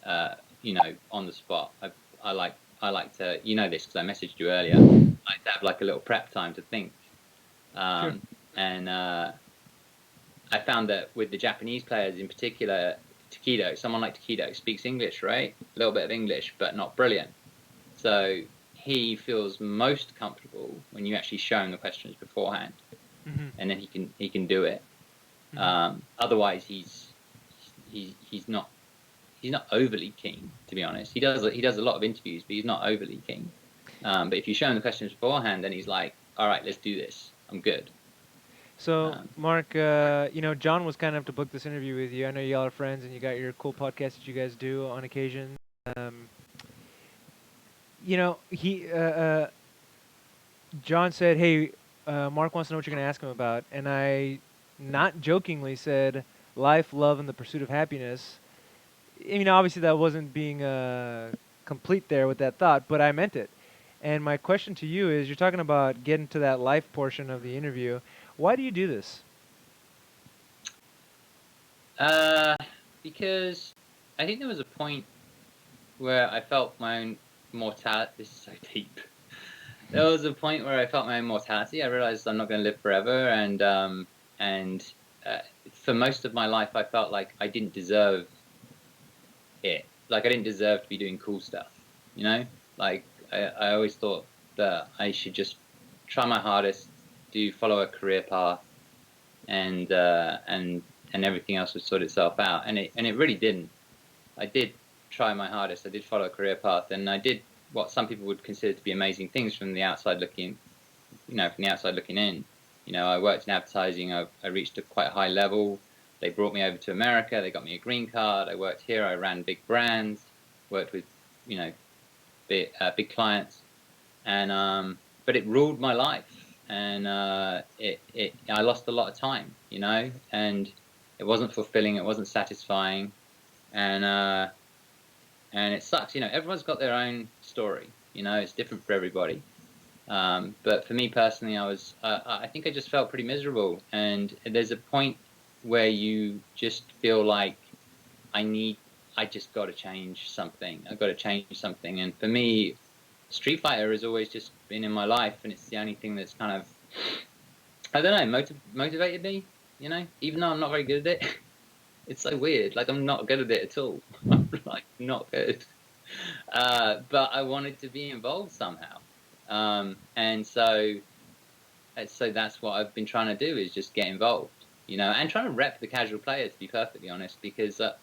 on the spot. I like to, this because I messaged you earlier. I like to have like a little prep time to think. Sure. And I found that with the Japanese players in particular, someone like Takedo speaks English, right? A little bit of English, but not brilliant. So he feels most comfortable when you actually show him the questions beforehand, Hmm. and then he can do it. Otherwise, he's not overly keen, to be honest. He does a lot of interviews, but he's not overly keen. But if you show him the questions beforehand, then he's like, all right, let's do this. I'm good. So, Um, Mark, John was kind enough to book this interview with you. I know y'all are friends, and you got your cool podcast that you guys do on occasion. Um, he John said, "Hey, Mark wants to know what you're going to ask him about," and I, not jokingly, said, "Life, love, and the pursuit of happiness." I mean, obviously that wasn't being complete there with that thought, but I meant it. And my question to you is, you're talking about getting to that life portion of the interview. Why do you do this? because I think there was a point where I felt my own mortality. This is so deep. There was a point where I felt my own mortality. I realized I'm not going to live forever, and for most of my life, I felt like I didn't deserve it. Like I didn't deserve to be doing cool stuff, you know. Like I always thought that I should just try my hardest, follow a career path, and everything else would sort itself out. And it really didn't. I did try my hardest. I did follow a career path, and I did what some people would consider to be amazing things from the outside looking, from the outside looking in. I worked in advertising. I reached a quite high level. They brought me over to America. They got me a green card. I worked here. I ran big brands, worked with, big clients, and but it ruled my life, and I lost a lot of time, and it wasn't fulfilling. It wasn't satisfying, and it sucks. Everyone's got their own story. It's different for everybody. But for me personally, I think I just felt pretty miserable, and there's a point where you just feel like I just got to change something. I've got to change something. And for me, Street Fighter has always just been in my life, and it's the only thing that's kind of, I don't know, motivated me, even though I'm not very good at it. It's so weird. Like, I'm not good at it at all. I'm like, not good. But I wanted to be involved somehow. And so that's what I've been trying to do, is just get involved, and trying to rep the casual player, to be perfectly honest, because, I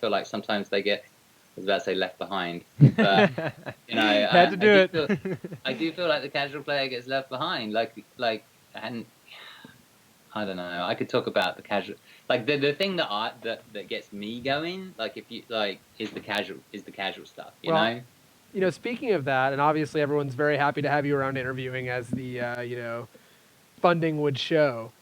feel like sometimes they get, I was about to say, left behind, but, had to do it. I do feel like the casual player gets left behind, and I don't know, I could talk about the casual, like the thing that gets me going, like, if you, like, is the casual stuff, you know? Speaking of that, and obviously everyone's very happy to have you around interviewing, as the, funding would show.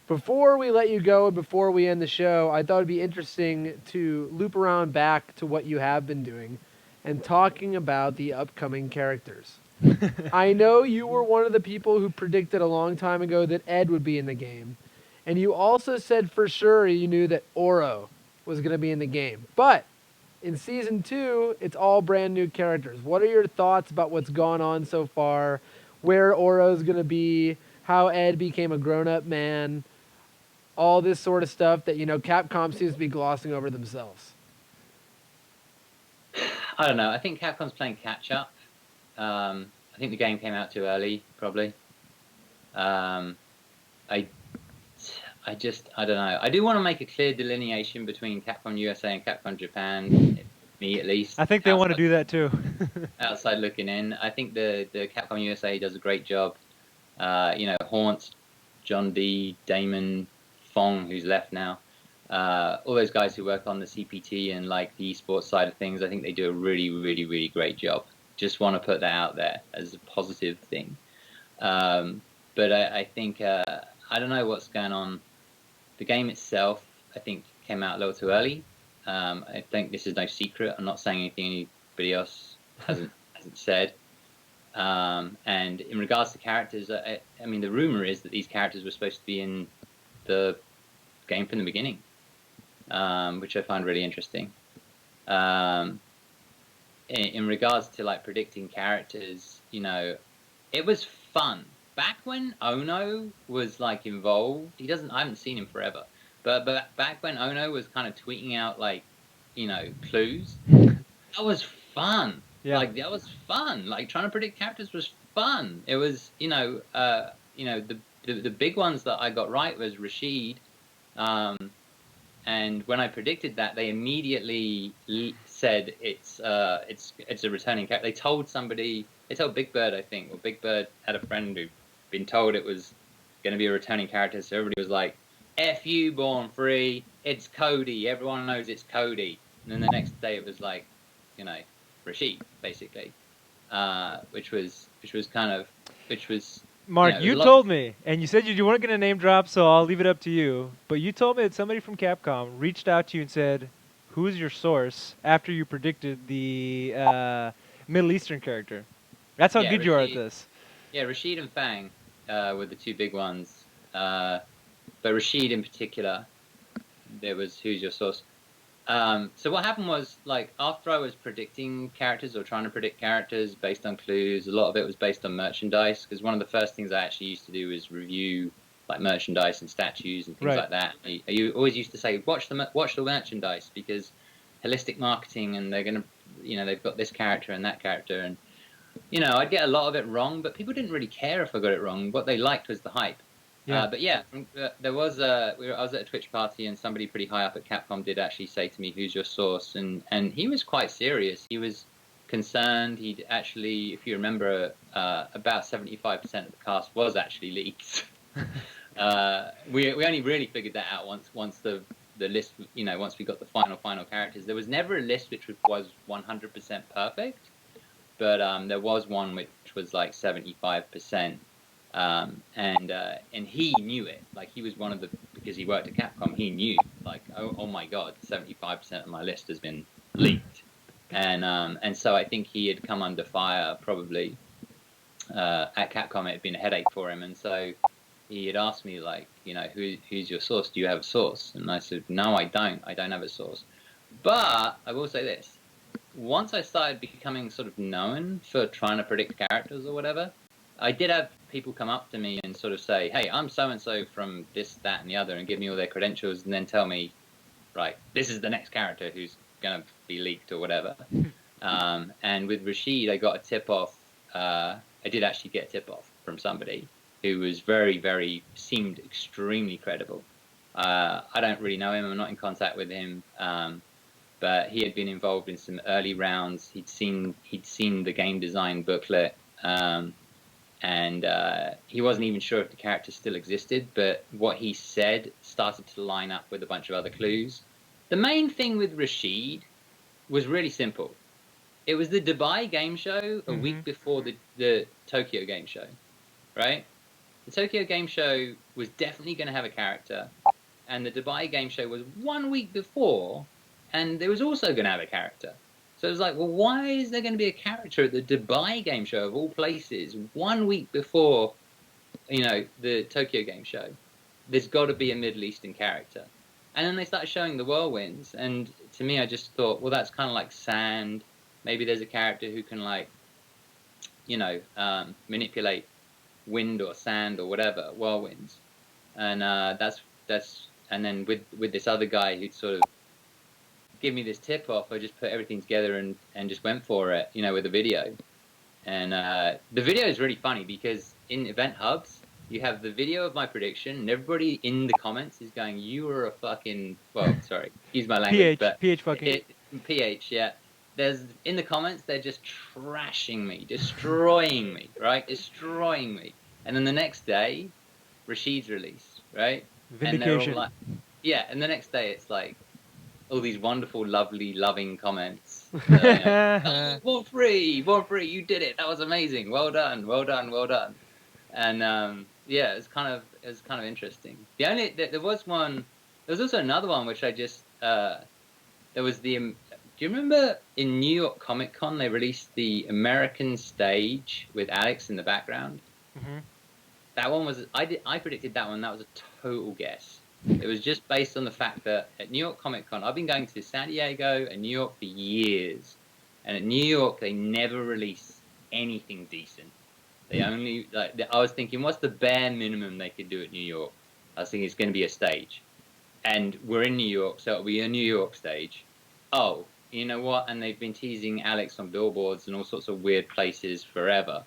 Before we let you go, before we end the show, I thought it'd be interesting to loop around back to what you have been doing and talking about the upcoming characters. I know you were one of the people who predicted a long time ago that Ed would be in the game. And you also said for sure you knew that Oro was going to be in the game. But in Season 2, it's all brand new characters. What are your thoughts about what's gone on so far, where Oro's going to be, how Ed became a grown-up man, all this sort of stuff that, Capcom seems to be glossing over themselves? I don't know. I think Capcom's playing catch-up. I think the game came out too early, probably. I don't know. I do want to make a clear delineation between Capcom USA and Capcom Japan, me at least. I think they want to do that too. Outside looking in, I think the Capcom USA does a great job. Haunts, John D, Damon, Fong, who's left now, all those guys who work on the CPT and like the esports side of things, I think they do a really, really, really great job. Just want to put that out there as a positive thing. But I think, I don't know what's going on. The game itself, I think, came out a little too early. I think this is no secret. I'm not saying anything anybody else hasn't said. And in regards to characters, I mean, the rumor is that these characters were supposed to be in the game from the beginning, which I find really interesting. In regards to like predicting characters, it was fun. Back when Ono was like involved, I haven't seen him forever, but back when Ono was kind of tweeting out like, clues, that was fun. Yeah. Like that was fun. Like trying to predict characters was fun. It was, the big ones that I got right was Rashid, and when I predicted that, they immediately said it's a returning character. They told Big Bird, I think, or Big Bird had a friend who'd been told it was going to be a returning character, so everybody was like, F you, BORNFREE, it's Cody, everyone knows it's Cody. And then the next day it was like, Rashid, basically, which was Mark, you told me, and you said you weren't going to name drop, so I'll leave it up to you. But you told me that somebody from Capcom reached out to you and said, "Who's your source?" after you predicted the Middle Eastern character. That's how good you are at this. Yeah, Rashid and Fang were the two big ones. But Rashid in particular, there was who's your source. So what happened was, like, after I was predicting characters or trying to predict characters based on clues, a lot of it was based on merchandise, because one of the first things I actually used to do was review like merchandise and statues and things like that. I always used to say, watch the merchandise, because holistic marketing, and they're gonna, they've got this character and that character, and I'd get a lot of it wrong, but people didn't really care if I got it wrong. What they liked was the hype. Yeah. But yeah, there was I was at a Twitch party, and somebody pretty high up at Capcom did actually say to me, "Who's your source?" And he was quite serious. He was concerned. He'd actually, if you remember, about 75% of the cast was actually leaked. We only really figured that out once the list, once we got the final characters. There was never a list which was 100% perfect, but there was one which was like 75%. And he knew it. Like, he was one of the, because he worked at Capcom, he knew, like, oh my God, 75% of my list has been leaked. And so I think he had come under fire probably at Capcom. It had been a headache for him, and so he had asked me, like, who's your source? Do you have a source? And I said, no, I don't have a source. But I will say this: once I started becoming sort of known for trying to predict characters or whatever, I did have people come up to me and sort of say, hey, I'm so-and-so from this, that, and the other, and give me all their credentials, and then tell me, right, this is the next character who's going to be leaked or whatever. And with Rashid, I got a tip-off. I did actually get a tip-off from somebody who was seemed extremely credible. I don't really know him. I'm not in contact with him. But he had been involved in some early rounds. He'd seen the game design booklet, and he wasn't even sure if the character still existed. But what he said started to line up with a bunch of other clues. The main thing with Rashid was really simple. It was the Dubai game show a week before the Tokyo game show, right? The Tokyo game show was definitely going to have a character, and the Dubai game show was 1 week before, and there was also going to have a character. So it was like, well, why is there going to be a character at the Dubai game show of all places 1 week before, the Tokyo game show? There's got to be a Middle Eastern character. And then they started showing the whirlwinds, and to me, I just thought, well, that's kind of like sand. Maybe there's a character who can, like, manipulate wind or sand or whatever, whirlwinds. And and then with this other guy who'd sort of give me this tip off, I just put everything together and just went for it, with the video. And the video is really funny because in event hubs, you have the video of my prediction, and everybody in the comments is going, "You are a fucking," well, sorry, use my language, but PH, yeah. There's in the comments, they're just trashing me, destroying me, right? Destroying me. And then the next day, Rashid's released, right? Vindication. And they're all like, yeah. And the next day, it's like all these wonderful, lovely, loving comments. BORNFREE, you did it. That was amazing. Well done. And yeah, it was kind of interesting. There was also another one which I just there was the. Do you remember in New York Comic Con they released the American stage with Alex in the background? That one was I predicted that one. That was a total guess. It was just based on the fact that at New York Comic Con, I've been going to San Diego and New York for years, and at New York they never release anything decent. They only I was thinking, what's the bare minimum they could do at New York? I was thinking it's going to be a stage, and we're in New York, so it'll be a New York stage. Oh, you know what? And they've been teasing Alex on billboards and all sorts of weird places forever.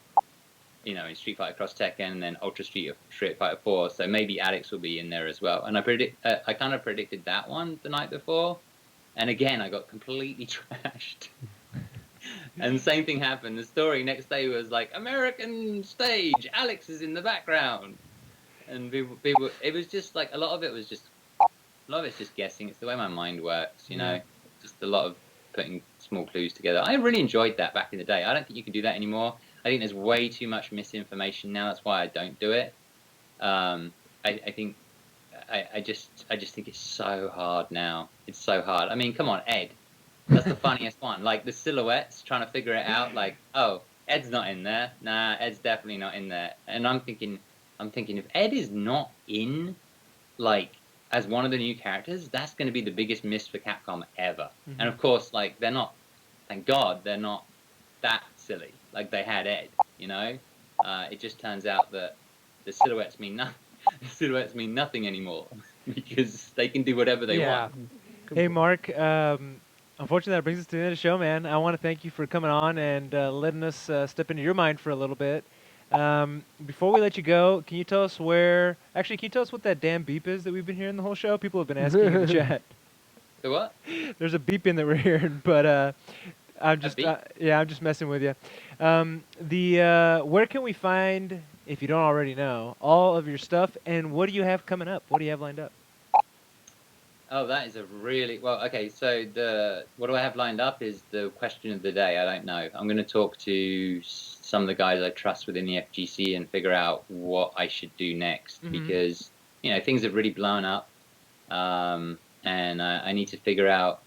In Street Fighter Cross Tekken and then Ultra Street Fighter 4. So maybe Alex will be in there as well. And I kind of predicted that one the night before, and again I got completely trashed. And the same thing happened. The story next day was like, American stage, Alex is in the background, and people. It was just like a lot of it's just guessing. It's the way my mind works, Just a lot of putting small clues together. I really enjoyed that back in the day. I don't think you can do that anymore. I think there's way too much misinformation now. That's why I don't do it. I just think it's so hard now. It's so hard. I mean, come on, Ed. That's the funniest one. Like the silhouettes, trying to figure it out. Like, oh, Ed's not in there. Nah, Ed's definitely not in there. And I'm thinking, if Ed is not in, like, as one of the new characters, that's going to be the biggest miss for Capcom ever. And of course, like, they're not. Thank God, they're not that silly. Like they had Ed, It just turns out that the silhouettes mean nothing. The silhouettes mean nothing anymore because they can do whatever they want. Hey, Mark. Unfortunately, that brings us to the end of the show, man. I want to thank you for coming on and letting us step into your mind for a little bit. Before we let you go, can you tell us where? Actually, can you tell us what that damn beep is that we've been hearing the whole show? People have been asking in the chat. The what? There's a beeping that we're hearing, but I'm just beep? yeah, I'm just messing with you. Where can we find, if you don't already know, all of your stuff, and what do you have coming up? What do you have lined up? Oh, that is a really well. Okay, so what do I have lined up is the question of the day. I don't know. I'm going to talk to some of the guys I trust within the FGC and figure out what I should do next because things have really blown up, and I need to figure out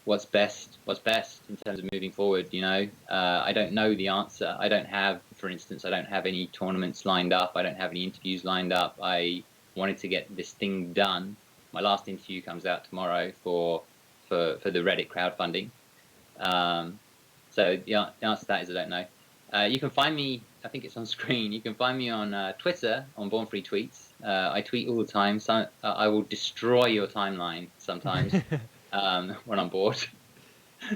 what's best in terms of moving forward. I don't know the answer. I don't have, for instance, I don't have any tournaments lined up. I don't have any interviews lined up. I wanted to get this thing done. My last interview comes out tomorrow for the Reddit crowdfunding. So the answer to that is I don't know. You can find me, I think it's on screen, you can find me on Twitter, on BORNFREE tweets. I tweet all the time, so I will destroy your timeline sometimes when I'm bored.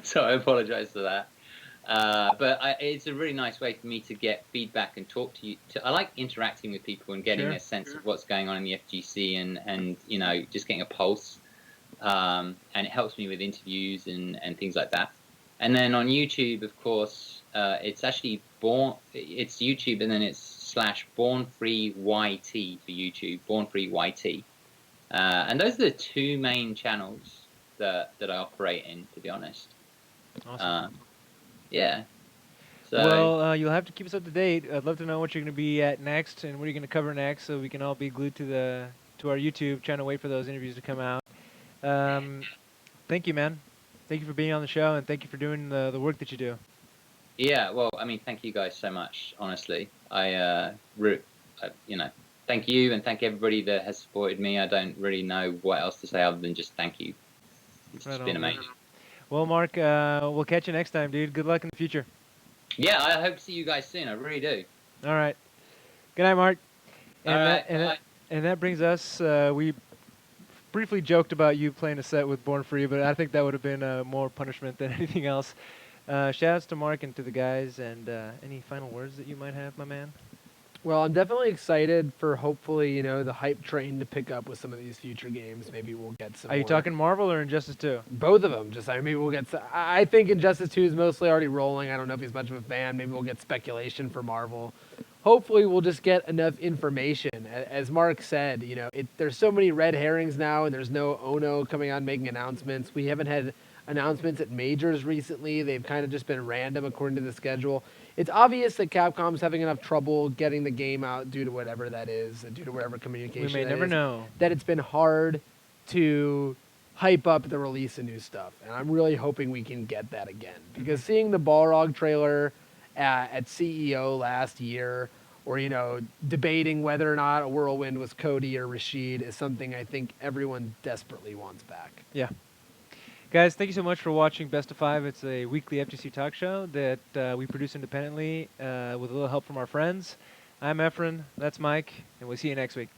So I apologize for that. But it's a really nice way for me to get feedback and talk to you. I like interacting with people and getting a sense of what's going on in the FGC and just getting a pulse. And it helps me with interviews and things like that. And then on YouTube, of course, it's actually it's YouTube and then it's /BORNFREE YT for YouTube, BORNFREE YT. And those are the two main channels that I operate in, to be honest. Awesome. Yeah. So, well, you'll have to keep us up to date. I'd love to know what you're going to be at next and what you're going to cover next, so we can all be glued to our YouTube, trying to wait for those interviews to come out. Thank you, man. Thank you for being on the show, and thank you for doing the work that you do. Yeah. Well, I mean, thank you guys so much. Honestly, thank you and thank everybody that has supported me. I don't really know what else to say other than just thank you. It's just been amazing. Well, Mark, we'll catch you next time, dude. Good luck in the future. Yeah, I hope to see you guys soon. I really do. All right. Good night, Mark. And that brings us. We briefly joked about you playing a set with BORNFREE, but I think that would have been more punishment than anything else. Shout-outs to Mark and to the guys, and any final words that you might have, my man? Well, I'm definitely excited for hopefully, the hype train to pick up with some of these future games. Maybe we'll get some. Are you talking Marvel or Injustice 2? Both of them. Maybe we'll get. I think Injustice 2 is mostly already rolling. I don't know if he's much of a fan. Maybe we'll get speculation for Marvel. Hopefully, we'll just get enough information. As Mark said, there's so many red herrings now, and there's no Ono coming out making announcements. We haven't had announcements at majors recently. They've kind of just been random according to the schedule. It's obvious that Capcom's having enough trouble getting the game out due to whatever that is, due to whatever communication. We may never know. That it's been hard to hype up the release of new stuff, and I'm really hoping we can get that again. Because seeing the Balrog trailer at CEO last year, or debating whether or not a Whirlwind was Cody or Rashid, is something I think everyone desperately wants back. Yeah. Guys, thank you so much for watching Best of 5. It's a weekly FGC talk show that we produce independently with a little help from our friends. I'm Efren, that's Mike, and we'll see you next week.